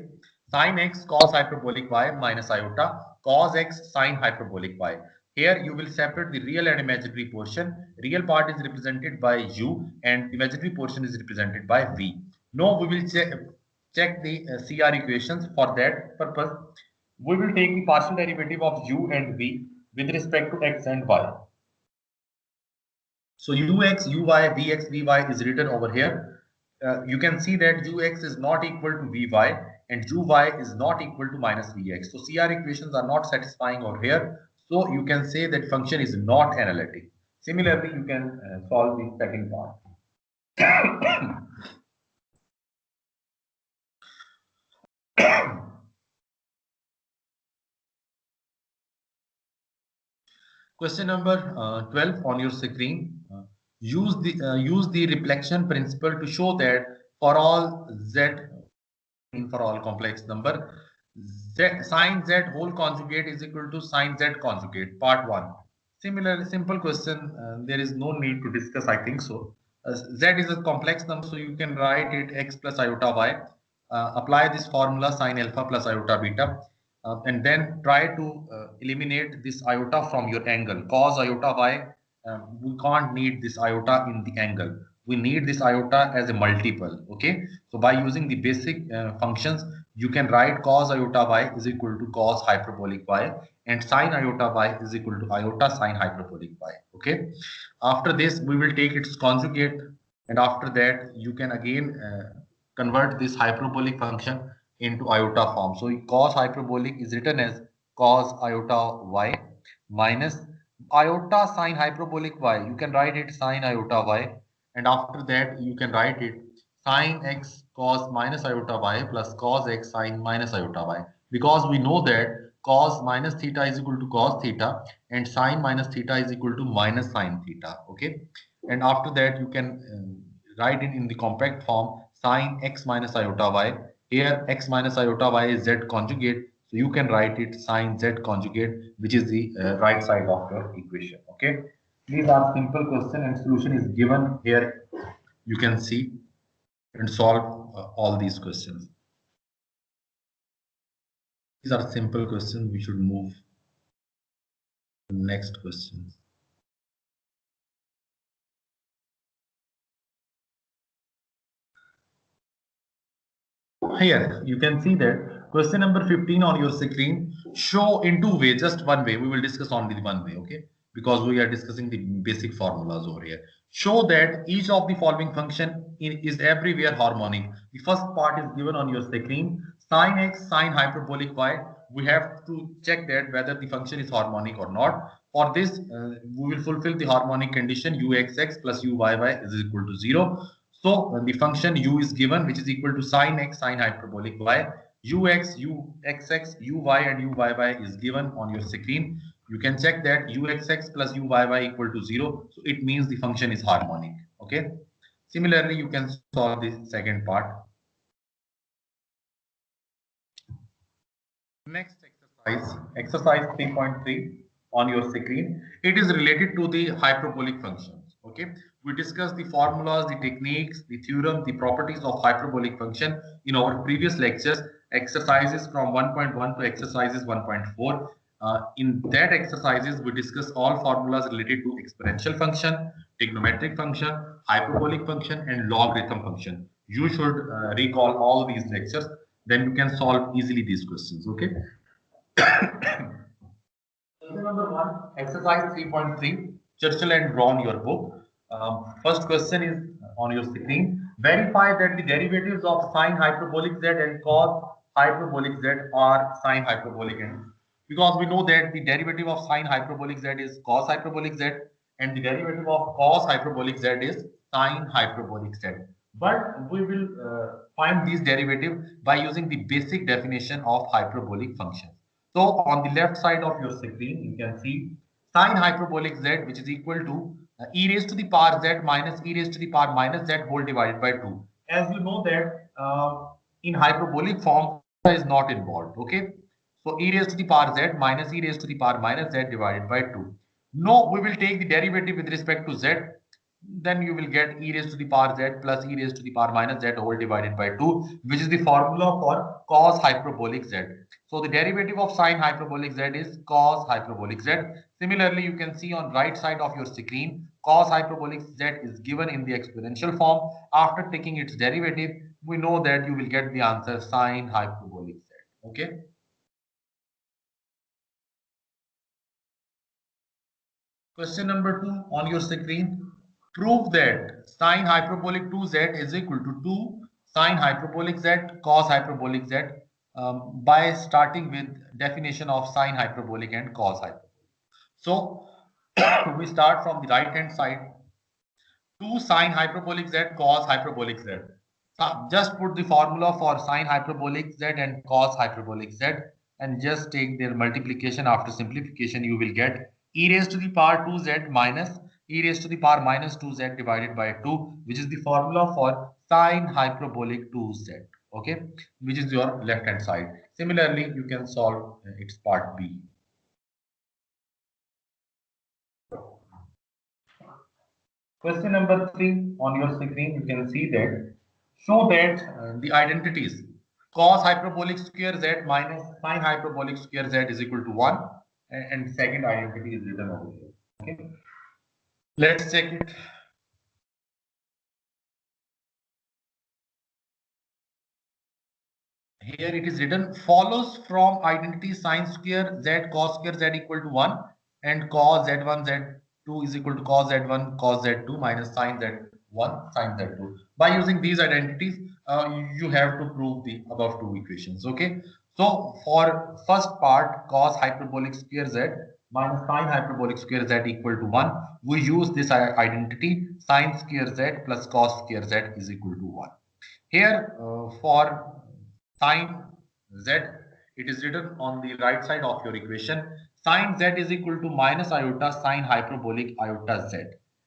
sine x cos hyperbolic y minus iota cos x sine hyperbolic y. Here you will separate the real and imaginary portion. Real part is represented by u and imaginary portion is represented by v. Now we will check the CR equations. For that purpose, we will take the partial derivative of u and v with respect to x and y. So ux, uy, vx, vy is written over here. You can see that ux is not equal to vy and uy is not equal to minus vx. So CR equations are not satisfying over here. So you can say that function is not analytic. Similarly, you can solve the second part. Question number 12 on your screen. Use the reflection principle to show that for all z, for all complex number, sine z whole conjugate is equal to sine z conjugate. Part 1. Similar simple question. There is no need to discuss, I think so. Z is a complex number, so you can write it x plus iota y. Apply this formula sine alpha plus iota beta. And then try to eliminate this iota from your angle cos iota y. We can't need this iota in the angle. We need this iota as a multiple. Okay, so by using the basic functions, you can write cos iota y is equal to cos hyperbolic y and sine iota y is equal to iota sine hyperbolic y. Okay, after this we will take its conjugate, and after that you can again convert this hyperbolic function into iota form. So cos hyperbolic is written as cos iota y minus iota sine hyperbolic y. You can write it sine iota y, and after that you can write it sine x cos minus iota y plus cos x sine minus iota y, because we know that cos minus theta is equal to cos theta and sine minus theta is equal to minus sine theta. Okay, and after that you can write it in the compact form sine x minus iota y. Here x minus iota y is z conjugate, so you can write it sine z conjugate, which is the right side of your equation. Okay, these are simple question and solution is given here. You can see and solve all these questions. These are simple questions. We should move to the next questions. Here you can see that question number 15 on your screen. Show in two ways, just one way. We will discuss only one way, okay? Because we are discussing the basic formulas over here. Show that each of the following function is everywhere harmonic. The first part is given on your screen. Sine x sine hyperbolic y. We have to check that whether the function is harmonic or not. For this, we will fulfill the harmonic condition uxx plus uyy is equal to 0. So the function u is given, which is equal to sine x sine hyperbolic y. Ux, uxx, uy and uyy is given on your screen. You can check that uxx plus uyy equal to 0. So it means the function is harmonic. Okay. Similarly, you can solve the second part. Next exercise 3.3 on your screen. It is related to the hyperbolic functions. Okay, we discussed the formulas, the techniques, the theorem, the properties of hyperbolic function in our previous lectures, exercises from 1.1 to exercises 1.4. In that exercises, we discussed all formulas related to exponential function, trigonometric function, hyperbolic function, and logarithm function. You should recall all these lectures, then you can solve easily these questions. Okay. Question number 1, exercise 3.3, Churchill and Brown, your book. First question is on your screen. Verify that the derivatives of sine hyperbolic z and cos hyperbolic z are sine hyperbolic n. Because we know that the derivative of sine hyperbolic z is cos hyperbolic z and the derivative of cos hyperbolic z is sine hyperbolic z. But we will find these derivative by using the basic definition of hyperbolic function. So on the left side of your screen, you can see sine hyperbolic z, which is equal to e raised to the power z minus e raised to the power minus z whole divided by 2. As you know that in hyperbolic form is not involved. Okay. So e raised to the power z minus e raised to the power minus z divided by 2. No, we will take the derivative with respect to z. Then you will get e raised to the power z plus e raised to the power minus z whole divided by 2, which is the formula for cos hyperbolic z. So the derivative of sine hyperbolic z is cos hyperbolic z. Similarly, you can see on right side of your screen, cos hyperbolic z is given in the exponential form. After taking its derivative, we know that you will get the answer sine hyperbolic z. Okay. Question number 2 on your screen. Prove that sine hyperbolic 2z is equal to 2 sine hyperbolic z cos hyperbolic z by starting with definition of sine hyperbolic and cos hyperbolic. So we start from the right hand side. 2 sine hyperbolic z cos hyperbolic z. Just put the formula for sine hyperbolic z and cos hyperbolic z and just take their multiplication. After simplification, you will get e raised to the power 2z minus e raised to the power minus 2z divided by 2, which is the formula for sine hyperbolic 2z. Okay, which is your left hand side. Similarly, you can solve its part B. Question number 3 on your screen, you can see that show that the identities cos hyperbolic square z minus sine hyperbolic square z is equal to 1, and second identity is written over here. Okay, let's check it. Here it is written follows from identity sine square z cos square z equal to 1 and cos z1 z2 is equal to cos z1 cos z2 minus sine z1 sine z2. By using these identities, you have to prove the above two equations. Okay. So for first part, cos hyperbolic square z minus sine hyperbolic square z equal to 1, we use this identity sine square z plus cos square z is equal to 1. Here for sine z, it is written on the right side of your equation. Sine z is equal to minus iota sine hyperbolic iota z.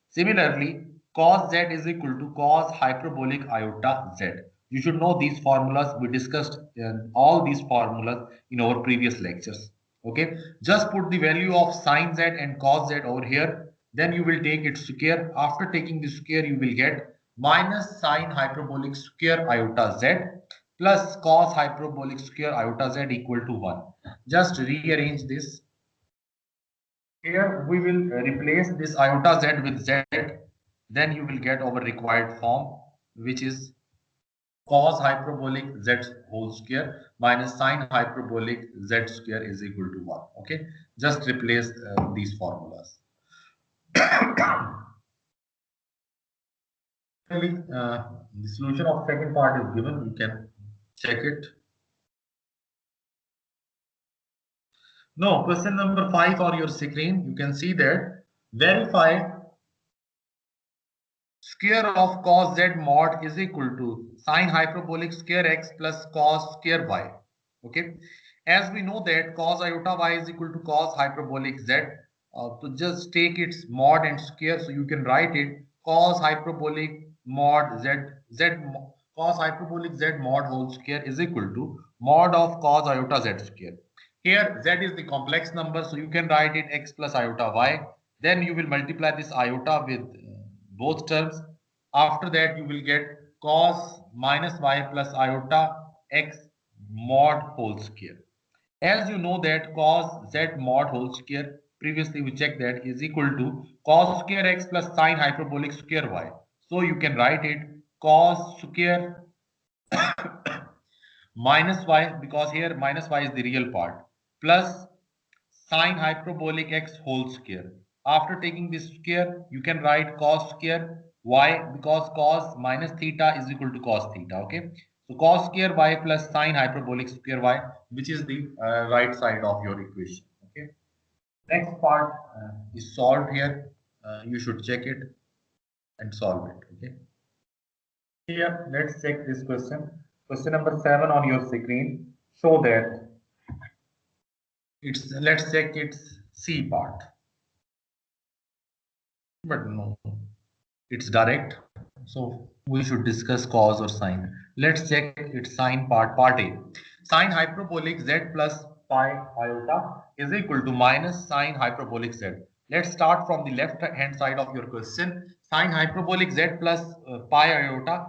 Similarly, cos z is equal to cos hyperbolic iota z. You should know these formulas. We discussed all these formulas in our previous lectures. Okay, just put the value of sine z and cos z over here. Then you will take its square. After taking the square, you will get minus sine hyperbolic square iota z plus cos hyperbolic square iota z equal to 1. Just rearrange this. Here we will replace this iota z with z. Then you will get our required form, which is cos hyperbolic z whole square minus sine hyperbolic z square is equal to 1. Okay, just replace these formulas. The solution of second part is given. You can check it. No, question number 5 on your screen, you can see that verify square of cos z mod is equal to sine hyperbolic square x plus cos square y. Okay, as we know that cos iota y is equal to cos hyperbolic z, so just take its mod and square, so you can write it cos hyperbolic mod z cos hyperbolic z mod whole square is equal to mod of cos iota z square. Here z is the complex number, so you can write it x plus iota y. Then you will multiply this iota with both terms. After that, you will get cos minus y plus iota x mod whole square. As you know that cos z mod whole square, previously we checked that, is equal to cos square x plus sine hyperbolic square y. So you can write it cos square minus y, because here minus y is the real part, plus sine hyperbolic x whole square. After taking this square, you can write cos square y, because cos minus theta is equal to cos theta. Okay, so cos square y plus sine hyperbolic square y, which is the right side of your equation. Okay, next part is solved here. You should check it and solve it. Okay, here let's check this question. Question number 7 on your screen. Show that it's, let's check its C part. But no, it's direct. So we should discuss cos or sine. Let's check its sine part. Part A. Sine hyperbolic z plus pi iota is equal to minus sine hyperbolic z. Let's start from the left hand side of your question. Sine hyperbolic z plus pi iota.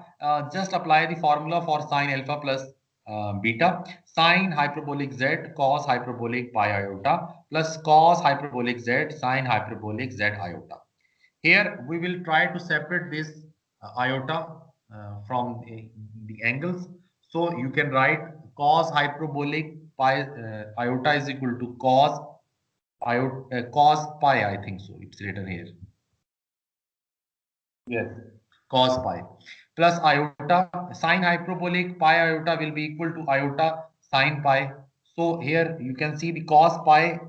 Just apply the formula for sine alpha plus beta. Sine hyperbolic z cos hyperbolic pi iota plus cos hyperbolic z sine hyperbolic z iota. Here we will try to separate this iota from the angles. So you can write cos hyperbolic pi iota is equal to cos iota, cos pi, I think so. It's written here. Yes, cos pi plus iota sine hyperbolic pi iota will be equal to iota sine pi. So here you can see the cos pi,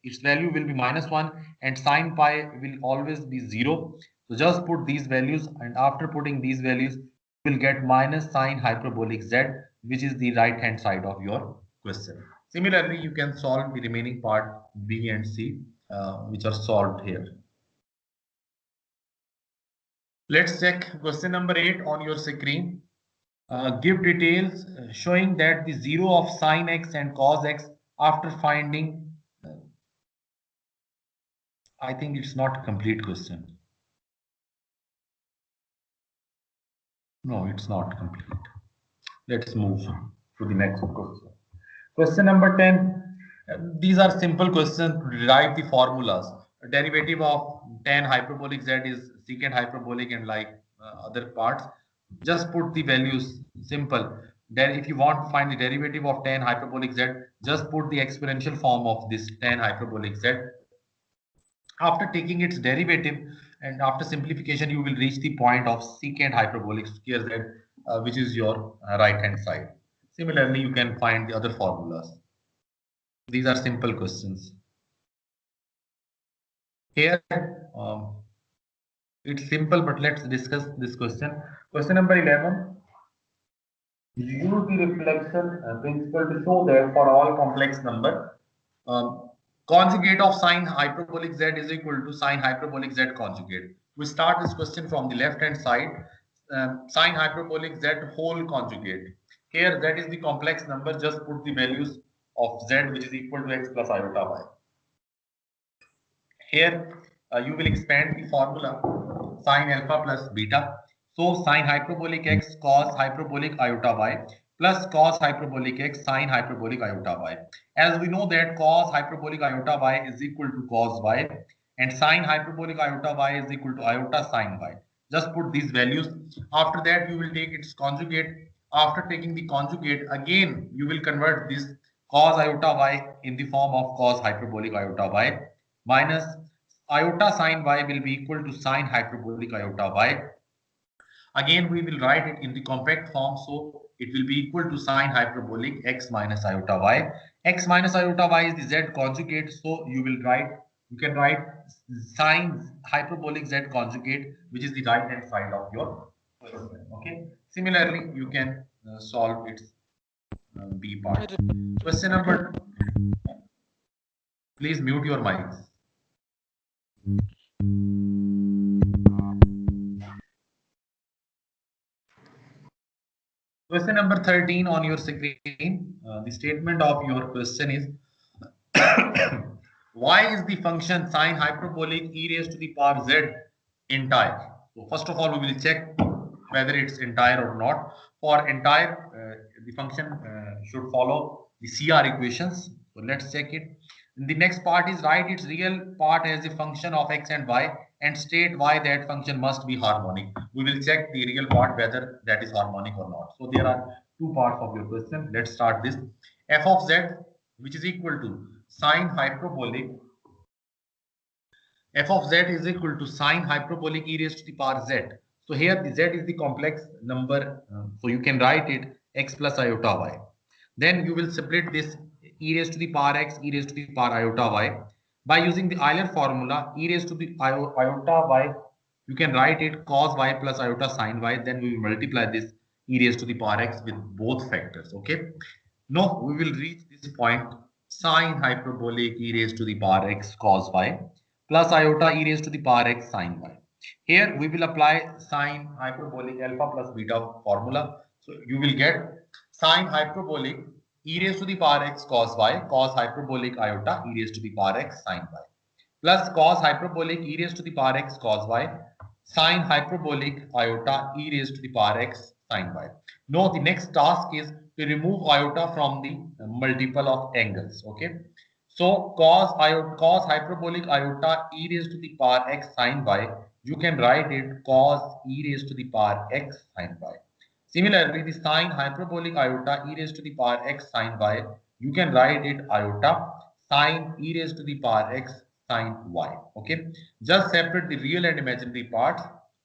its value will be -1 and sine pi will always be 0. So just put these values, and after putting these values, you will get minus sine hyperbolic z, which is the right hand side of your question. Similarly, you can solve the remaining part B and C, which are solved here. Let's check question number 8 on your screen. Give details showing that the 0 of sine x and cos x after finding. I think it's not a complete question. No, it's not complete. Let's move to the next question. Question number 10. These are simple questions to derive the formulas. A derivative of tan hyperbolic z is secant hyperbolic, and like other parts. Just put the values, simple. Then if you want to find the derivative of tan hyperbolic z, just put the exponential form of this tan hyperbolic z. After taking its derivative and after simplification, you will reach the point of secant hyperbolic square z, which is your right hand side. Similarly, you can find the other formulas. These are simple questions. Here, it's simple, but let's discuss this question. Question number 11. Use the reflection principle to show that for all complex number, conjugate of sine hyperbolic z is equal to sine hyperbolic z conjugate. We start this question from the left hand side. Sine hyperbolic z whole conjugate. Here z is the complex number. Just put the values of z, which is equal to x plus iota y. Here you will expand the formula sine alpha plus beta. So sine hyperbolic x cos hyperbolic iota y plus cos hyperbolic x sine hyperbolic iota y. As we know that cos hyperbolic iota y is equal to cos y and sine hyperbolic iota y is equal to iota sine y. Just put these values. After that, you will take its conjugate. After taking the conjugate, again you will convert this cos iota y in the form of cos hyperbolic iota y minus iota sine y will be equal to sine hyperbolic iota y. Again, we will write it in the compact form, so it will be equal to sine hyperbolic x minus iota y. X minus iota y is the z conjugate, so you can write sine hyperbolic z conjugate, which is the right hand side of your question. Okay. Similarly, you can solve its B part. Question number. Please mute your mics. Question number 13 on your screen. The statement of your question is why is the function sine hyperbolic e raised to the power z entire? So first of all, we will check whether it's entire or not. For entire, the function should follow the CR equations. So let's check it. The next part is write its real part as a function of x and y and state why that function must be harmonic. We will check the real part whether that is harmonic or not. So there are two parts of your question. Let's start this. F of z, which is equal to sine hyperbolic. F of z is equal to sine hyperbolic e raised to the power z. So here the z is the complex number. So you can write it x plus iota y. Then you will split this e raised to the power x, e raised to the power iota y. By using the Euler formula, e raised to the iota y, you can write it cos y plus iota sine y. Then we will multiply this e raised to the power x with both factors. Okay. Now we will reach this point sine hyperbolic e raised to the power x cos y plus iota e raised to the power x sine y. Here we will apply sine hyperbolic alpha plus beta formula. So you will get sine hyperbolic e raised to the power x cos y cos hyperbolic iota e raised to the power x sine y plus cos hyperbolic e raised to the power x cos y sine hyperbolic iota e raised to the power x sine y. Now the next task is to remove iota from the multiple of angles. Okay. So cos hyperbolic iota e raised to the power x sine y, you can write it cos e raised to the power x sine y. Similarly, the sine hyperbolic iota e raised to the power x sine y, you can write it iota sine e raised to the power x sine y. Okay, just separate the real and imaginary parts.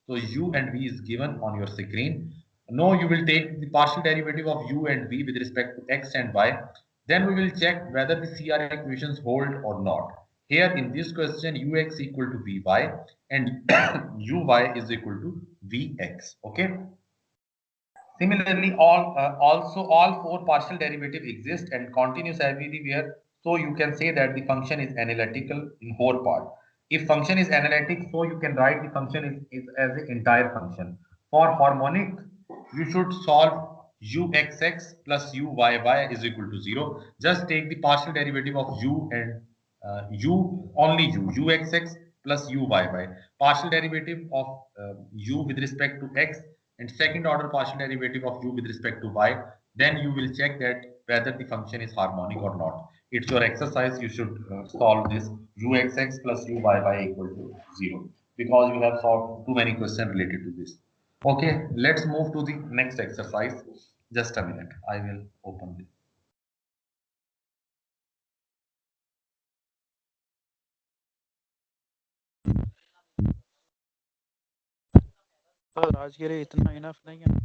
So u and v is given on your screen. Now you will take the partial derivative of u and v with respect to x and y. Then we will check whether the CR equations hold or not. Here in this question, ux equal to vy and uy is equal to vx. Okay. Similarly, all four partial derivatives exist and continuous everywhere. So you can say that the function is analytical in whole part. If function is analytic, so you can write the function is as an entire function. For harmonic, you should solve uxx plus uyy is equal to 0. Just take the partial derivative of u and uxx plus uyy. Partial derivative of u with respect to x and second order partial derivative of u with respect to y, then you will check that whether the function is harmonic or not. It's your exercise. You should solve this uxx plus uyy equal to 0 because you have solved too many questions related to this. Okay, let's move to the next exercise. Just a minute, I will open this. Sir आज के लिए इतना enough नहीं है.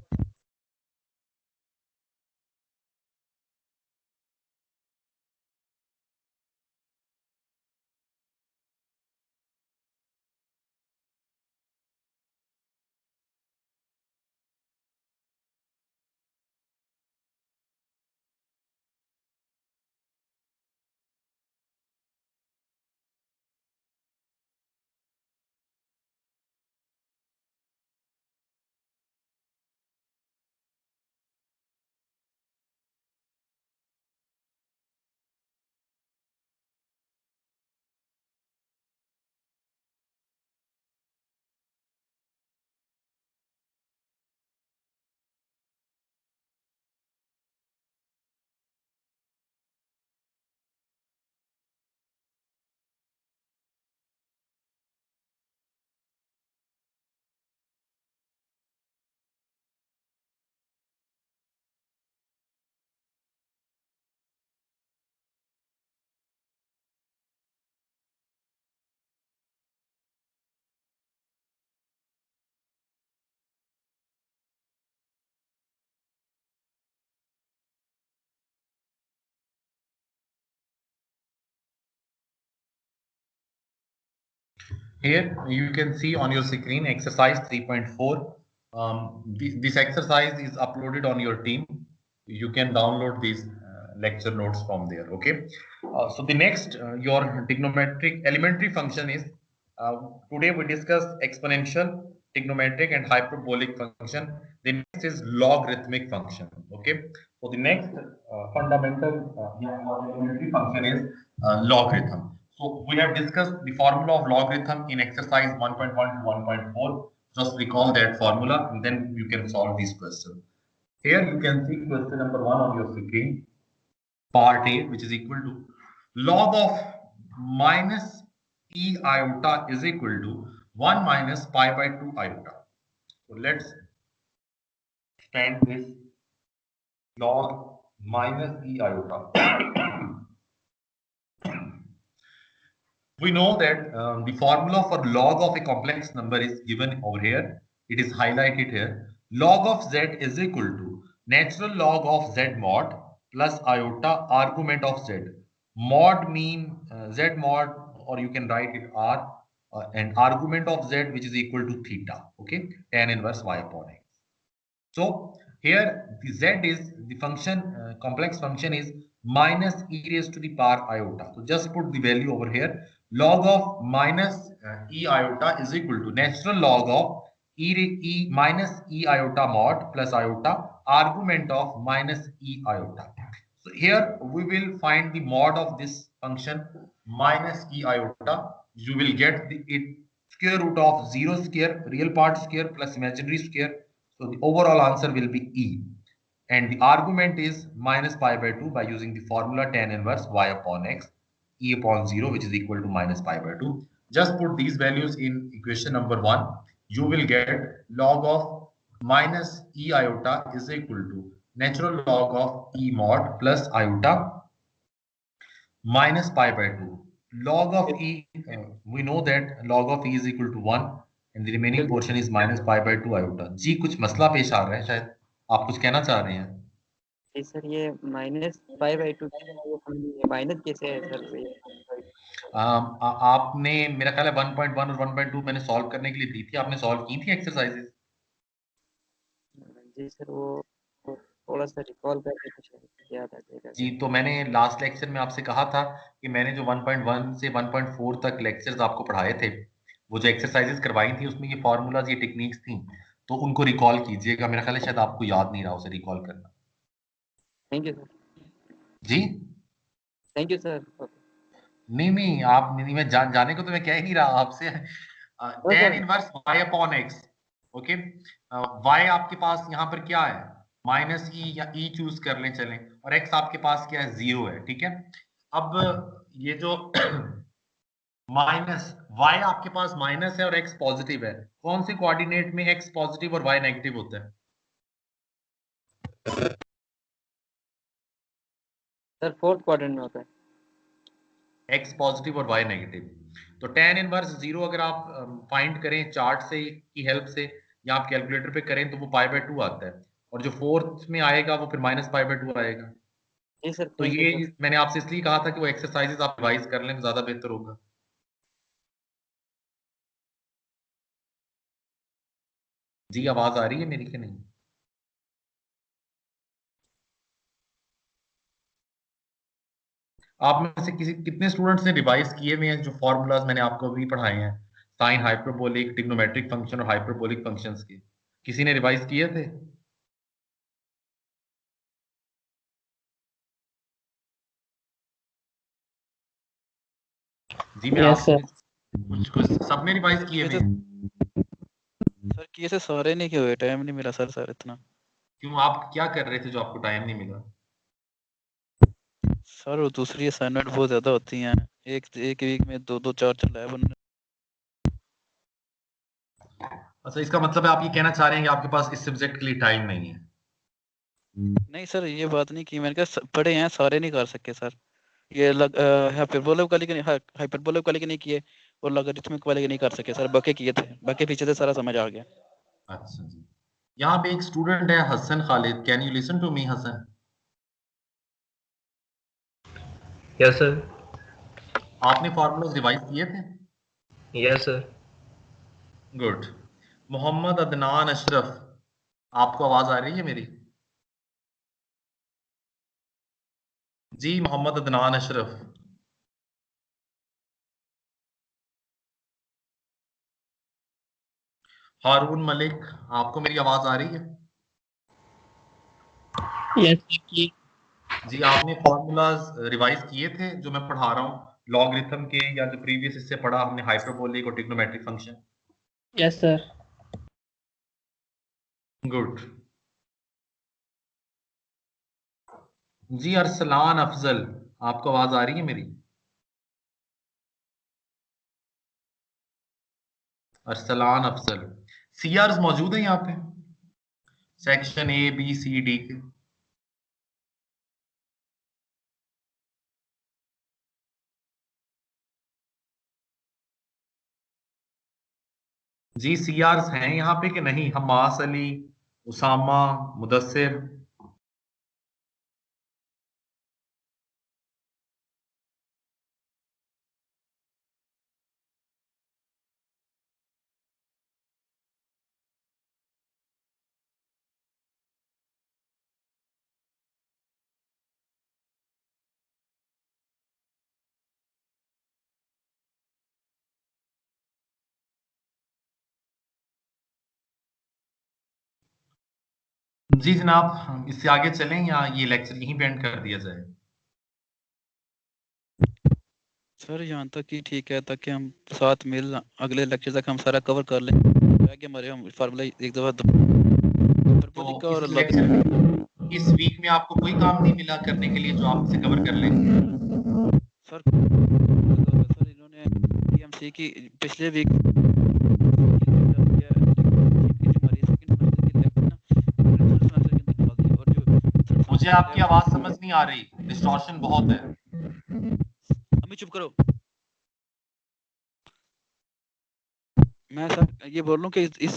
Here you can see on your screen exercise 3.4. This exercise is uploaded on your team. You can download these lecture notes from there. Okay. So the next your trigonometric elementary function is today we discussed exponential, trigonometric, and hyperbolic function. The next is logarithmic function. Okay. So the next fundamental elementary function is logarithm. So we have discussed the formula of logarithm in exercise 1.1 to 1.4. Just recall that formula and then you can solve these questions. Here you can see question number 1 on your screen, part A, which is equal to log of minus e iota is equal to 1 minus pi by 2 iota. So let's stand this log minus e iota. We know that the formula for log of a complex number is given over here. It is highlighted here. Log of z is equal to natural log of z mod plus iota argument of z. Mod mean z mod, or you can write it r, and argument of z, which is equal to theta. Okay, tan inverse y upon x. So here the z is the function, complex function is minus e raised to the power iota. So just put the value over here. Log of minus e iota is equal to natural log of e minus e iota mod plus iota argument of minus e iota. So here we will find the mod of this function minus e iota. You will get the square root of 0 square, real part square plus imaginary square. So the overall answer will be E. And the argument is minus pi by 2 by using the formula tan inverse y upon x, E upon 0, which is equal to minus pi by 2. Just put these values in equation number 1. You will get log of minus E iota is equal to natural log of E mod plus iota minus pi by 2. Log of E, we know that log of E is equal to 1 and the remaining portion is minus pi by 2 iota. जी कुछ मसला पेश आ रहा है, शायद आप कुछ कहना चाह रहे हैं? जी सर, ये माइनस pi by 2 माइनस कैसे है सर? आपने मेरा ख्याल है 1.1 और 1.2 मैंने सॉल्व करने के लिए दी थी, आपने सॉल्व की थी एक्सरसाइजेस? जी सर, वो थोड़ा सा रिकॉल करके कुछ याद आ जाएगा जी। तो मैंने लास्ट लेक्चर में आपसे कहा था कि मैंने जो 1.1 से 1.4 तक लेक्चर्स आपको पढ़ाए थे, वो जो एक्सरसाइजेस करवाई थी उसमें ये फॉर्मूलाज, ये टेक्निक्स थी, तो उनको रिकॉल कीजिएगा। मेरा ख्याल है शायद आपको याद नहीं रहा उसे रिकॉल करना। Thank you sir. जी, थैंक यू सर। नहीं आप नहीं, मैं जाने को तो मैं कह ही नहीं रहा आपसे। tan inverse y upon x, okay. y आपके पास यहाँ पर क्या है, माइनस ई या ई चूज कर लें चलें, और x आपके पास क्या है, 0 है, ठीक है। अब ये जो माइनस y आपके पास माइनस है और x पॉजिटिव है, कौन से कोऑर्डिनेट में x पॉजिटिव और y नेगेटिव होता है? सर फोर्थ क्वाड्रेंट में होता है x पॉजिटिव और y नेगेटिव। तो tan इनवर्स 0 अगर आप फाइंड करें चार्ट से की हेल्प से या आप कैलकुलेटर पे करें तो वो पाई बाय 2 आता है, और जो फोर्थ में आएगा वो फिर माइनस पाई बाय 2 आएगा। जी सर। तो ये मैंने आपसे इसलिए कहा था कि वो एक्सरसाइजेस आप रिवाइज कर लें तो ज्यादा बेहतर होगा। जी आवाज आ रही है मेरी कि नहीं? आप में से कितने स्टूडेंट्स ने रिवाइज किए हुए हैं जो फॉर्मूलाज मैंने आपको अभी पढ़ाए हैं, साइन, हाइपरबोलिक, ट्रिग्नोमेट्रिक फंक्शन और हाइपरबोलिक फंक्शंस के? किसी ने रिवाइज किए थे? जी मैं आपसे कुछ सबने रिवाइज किए थे सर? किए से सारे नहीं किए हुए, टाइम नहीं मिला सर इतना। क्यों, आप क्या कर रहे थे जो आपको टाइम नहीं मिला? सर वो दूसरी असाइनमेंट बहुत ज्यादा होती हैं, एक वीक में 2-2 4 लैब। अच्छा, इसका मतलब है आप ये कहना चाह रहे हैं कि आपके पास इस सब्जेक्ट के लिए टाइम नहीं है? नहीं सर, ये बात नहीं की मैंने, कहा पढ़े हैं सारे नहीं कर सके सर। ये हाइपरबोलिक वाले के नहीं किए और लॉगरिथमिक वाले के नहीं कर सके सर, बाकी किए थे, बाकी पीछे से सारा समझ आ गया। अच्छा जी। यहाँ पे एक स्टूडेंट है Hasan Khalid, can you listen to me Hasan? Yes sir. आपने फॉर्मूलाज रिवाइज किए थे? Yes sir. Good. Mohammad Adnan Ashraf, आपको आवाज आ रही है मेरी? जी मोहम्मद अदनान अशरफ। हारून मलिक, आपको मेरी आवाज आ रही है? यस जी, आपने फॉर्मूलाज रिवाइज किए थे जो मैं पढ़ा रहा हूँ, लॉगरिथम के, या जो प्रीवियस इससे पढ़ा हमने हाइपरबोलिक और trigonometric function? Yes sir. Good जी। अरसलान अफजल, आपको आवाज आ रही है मेरी? अरसलान अफजल, सीआरस मौजूद है यहाँ पे section A B C D के? जी सीआरस हैं यहाँ पे कि नहीं? हमास अली, उसामा, मुदस्सिर। जी जनाब, हम इससे आगे चलें या ये लेक्चर यहीं पे एंड कर दिया जाए? सर यहाँ तक ही ठीक है, ताकि हम साथ मिल अगले लेक्चर तक हम सारा कवर कर लें, ताकि हमारे हम फार्मूला एक दफा तो का और इस लेक्चर इस वीक में आपको कोई काम नहीं मिला करने के लिए जो आप इसे कवर कर लें? सर सर इन्होंने टीएमसी की पिछले वीक मुझे आपकी आवाज समझ नहीं आ रही, डिस्टॉर्शन बहुत है। अम्मी चुप करो। मैं सर ये बोल रहा हूँ कि इस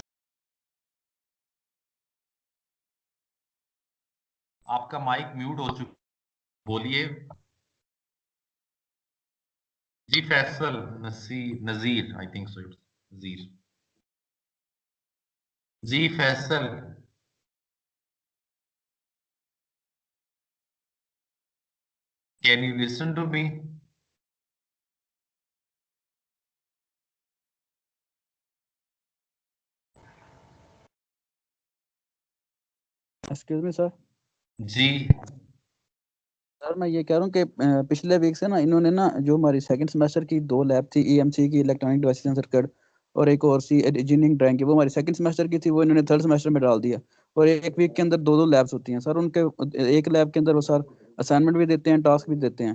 आपका माइक म्यूट हो चुका, बोलिए जी। Faisal Nazir, I think so, Nazir ji. Faisal, can you listen to me? Excuse me sir. जी सर मैं ये कह रहा हूँ कि पिछले वीक से ना इन्होंने ना जो हमारी सेकंड सेमेस्टर की 2 लैब थी, ईएमसी की इलेक्ट्रॉनिक डिवाइसेस एंड सर्किट, और एक और सी इंजीनियरिंग ड्राइंग की, वो हमारी सेकंड सेमेस्टर की थी, वो इन्होंने थर्ड सेमेस्टर में डाल दिया। और एक वीक के अंदर 2 लैब्स होती हैं सर उनके। एक लैब के अंदर वो सर असाइनमेंट भी देते हैं, टास्क भी देते हैं,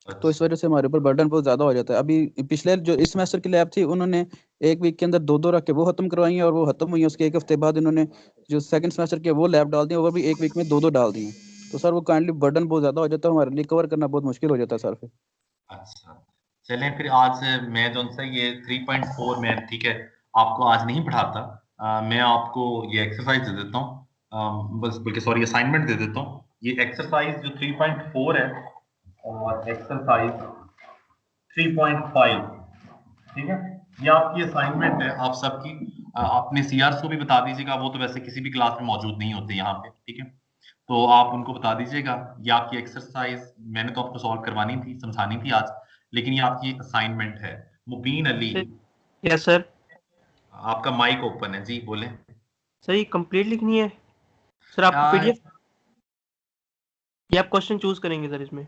तो इस वजह से हमारे ऊपर बर्डन बहुत ज्यादा हो जाता है। अभी पिछले जो इस सेमेस्टर की लैब थी, उन्होंने एक वीक के अंदर 2 रख के वो खत्म करवाई है, और वो खत्म हुई है उसके एक हफ्ते बाद इन्होंने जो सेकंड सेमेस्टर की वो लैब डाल दी, वो भी एक वीक में 2 डाल दी हैं। तो सर वो काइंडली बर्डन बहुत ज्यादा हो जाता है, हमारे लिए कवर करना बहुत मुश्किल हो जाता है सर फिर। अच्छा, चलें फिर आज मैं जो सा ये 3.4 में, ठीक है, आपको आज नहीं पढ़ाता। मैं आपको ये एक्सरसाइज दे देता हूँ, बस बल्कि सॉरी असाइनमेंट दे देता हूँ। ये एक्सरसाइज जो 3.4 है और एक्सरसाइज 3.5, ठीक है, ये आपकी असाइनमेंट है आप सबकी। अपने सीआरस को भी बता दीजिएगा, वो तो वैसे किसी भी क्लास में मौजूद नहीं होते यहाँ पे, ठीक है, तो आप उनको बता दीजिएगा। ये आपकी एक्सरसाइज मैंने तो आपको सॉल्व करवानी थी, समझानी थी आज, लेकिन ये आपकी असाइनमेंट है। मुबीन अली, यस सर। आपका माइक ओपन है जी, बोले। सर ये कंप्लीट लिखनी है सर, आपको पीडीएफ या आप क्वेश्चन चूज करेंगे सर इसमें?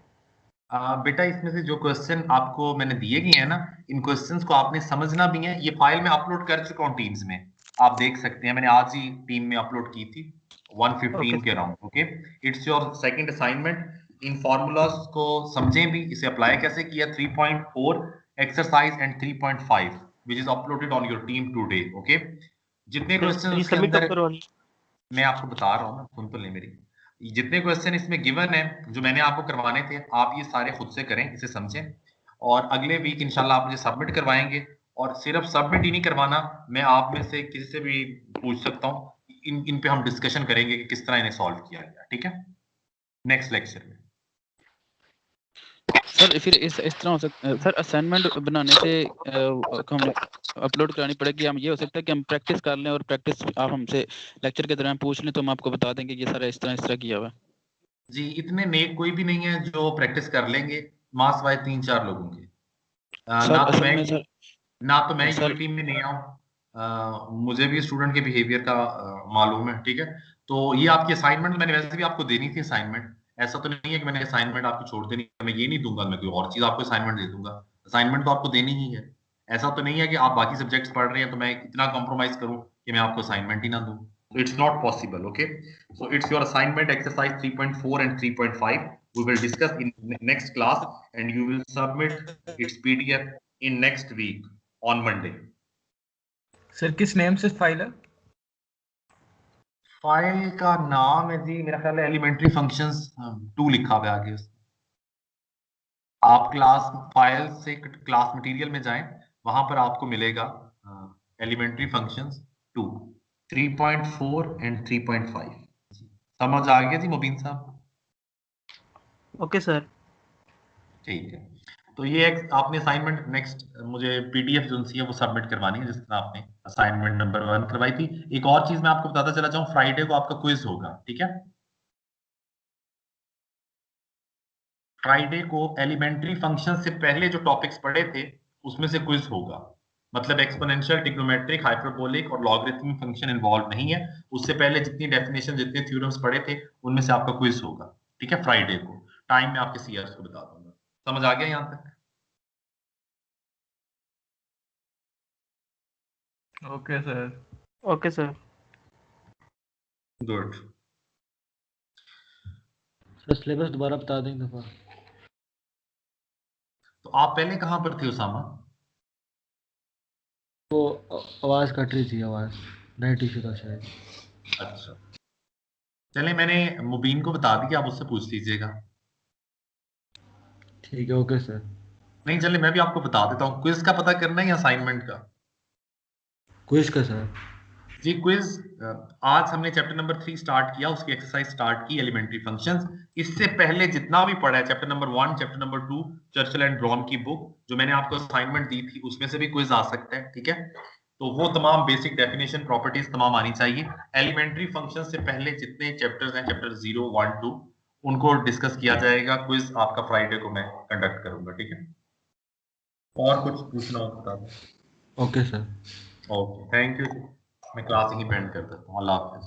बेटा इसमें से जो क्वेश्चन आपको मैंने दिए गए हैं ना, इन क्वेश्चंस को आपने समझना भी है। ये फाइल मैं अपलोड कर चुका हूँ टीम्स में, आप देख सकते हैं, मैंने आज ही टीम में अपलोड की थी 115 के around. Okay, it's your second assignment. In formulas को समझें भी, इसे अप्लाई कैसे किया। 3.4 exercise and 3.5 which is uploaded on your team today. Okay, जितने क्वेश्चन उसके सबमिट अंदर कब करवानी? मैं आपको बता रहा हूँ ना, सुन तो ले मेरी। जितने क्वेश्चन इसमें गिवन है जो मैंने आपको करवाने थे, आप ये सारे खुद से करें, इसे समझें, और अगले वीक इंशाल्लाह आप मुझे सबमिट करवाएंगे। और सिर्फ सबमिट ही नहीं करवाना, मैं आप में से किसी से भी पूछ सकता हूँ, इन पे हम डिस्कशन करेंगे कि किस तरह इन्हें सॉल्व किया गया, ठीक है, नेक्स्ट लेक्चर में। सर फिर इस तरह हो सकता सर, असाइनमेंट बनाने से हम अपलोड करानी पड़ेगी। हम ये हो सकता है कि हम प्रैक्टिस कर लें, और प्रैक्टिस आप हमसे लेक्चर के दौरान पूछ लें तो हम आपको बता देंगे कि ये सारा इस तरह किया हुआ है। जी इतने नेक कोई भी नहीं है जो प्रैक्टिस कर लेंगे, मास वाइज 3-4 लोगों के। सर ना तो असल मैं में सर ना तो मैं सर यूएटी में नहीं आऊँ, मुझे भी स्टूडेंट के बिहेवियर का मालूम है, ठीक है। तो ये आपकी असाइनमेंट मैंने वैसे भी आपको देनी थी असाइनमेंट, ऐसा तो नहीं है कि मैंने असाइनमेंट आपकी छोड़ देनी, मैं ये नहीं दूंगा, मैं कोई और चीज आपको असाइनमेंट दे दूंगा। असाइनमेंट तो आपको देनी ही है। ऐसा तो नहीं है कि आप बाकी सब्जेक्ट्स पढ़ रहे हैं तो मैं इतना कॉम्प्रोमाइज करूं कि मैं आपको असाइनमेंट ही ना दूं। It's not possible. Okay, so it's your assignment exercise 3.4 and 3.5. We will discuss in next class, and you will submit its PDF in next week on Monday. Sir किस नेम से file है? File का नाम है जी, मेरा ख्याल है elementary functions 2 लिखा हुआ है आगे उसमें। आप क्लास फाइल से क्लास मटेरियल में जाएं, वहां पर आपको मिलेगा एलिमेंट्री फंक्शंस 2 3.4 एंड 3.5। समझ आ गया जी मुबीन साहब? Okay sir. ठीक है, तो ये आपने असाइनमेंट नेक्स्ट मुझे पीडीएफ जो सी है वो सबमिट करवानी है, जिस तरह आपने असाइनमेंट नंबर 1 करवाई थी। एक और चीज मैं आपको बताता चला जाऊं, फ्राइडे को आपका क्विज होगा, ठीक है? फ्राइडे को एलिमेंट्री फंक्शन से पहले जो टॉपिक्स पढ़े थे उसमें से क्विज होगा। मतलब एक्सपोनेंशियल, ट्रिग्नोमेट्रिक, हाइपरबोलिक और लॉगरिथमिक फंक्शन इन्वॉल्व नहीं है। उससे पहले जितनी डेफिनेशन, जितने थ्योरम्स पढ़े थे उनमें से आपका क्विज होगा, ठीक है? फ्राइडे को टाइम में आपके सीआरएस को बता दूंगा। समझ आ गया यहां तक? Okay sir. Okay sir. Good. Sir syllabus दोबारा बता दें एक दफा। तो आप पहले कहां पर थे उसामा? वो आवाज कट रही थी, आवाज नेट इशू था शायद। अच्छा, चलिए मैंने मुबीन को बता दिया, आप उससे पूछ लीजिएगा। ठीक है, ओके सर। नहीं चलिए मैं भी आपको बता देता हूँ, क्विज का पता करना है या असाइनमेंट का? क्विज का सर। जी क्विज, आज हमने चैप्टर नंबर 3 स्टार्ट किया, उसकी एक्सरसाइज स्टार्ट की एलिमेंट्री फंक्शंस। इससे पहले जितना भी पढ़ा है chapter number 1, chapter number 2, Churchill and bronze की बुक जो मैंने आपको असाइनमेंट दी थी उसमें से भी क्विज आ सकता है, ठीक है? तो वो तमाम बेसिक डेफिनेशन, प्रॉपर्टीज तमाम आनी चाहिए। एलिमेंट्री फंक्शन से पहले जितने चैप्टर्स हैं, चैप्टर 0, 1, 2, उनको डिस्कस किया जाएगा। क्विज आपका फ्राइडे को मैं कंडक्ट करूंगा, ठीक है? और कुछ पूछना हो तो बता दो। Okay sir. Okay, thank you. मैं क्लास यहीं पे एंड कर देता हूँ। अल्लाह हाफिज।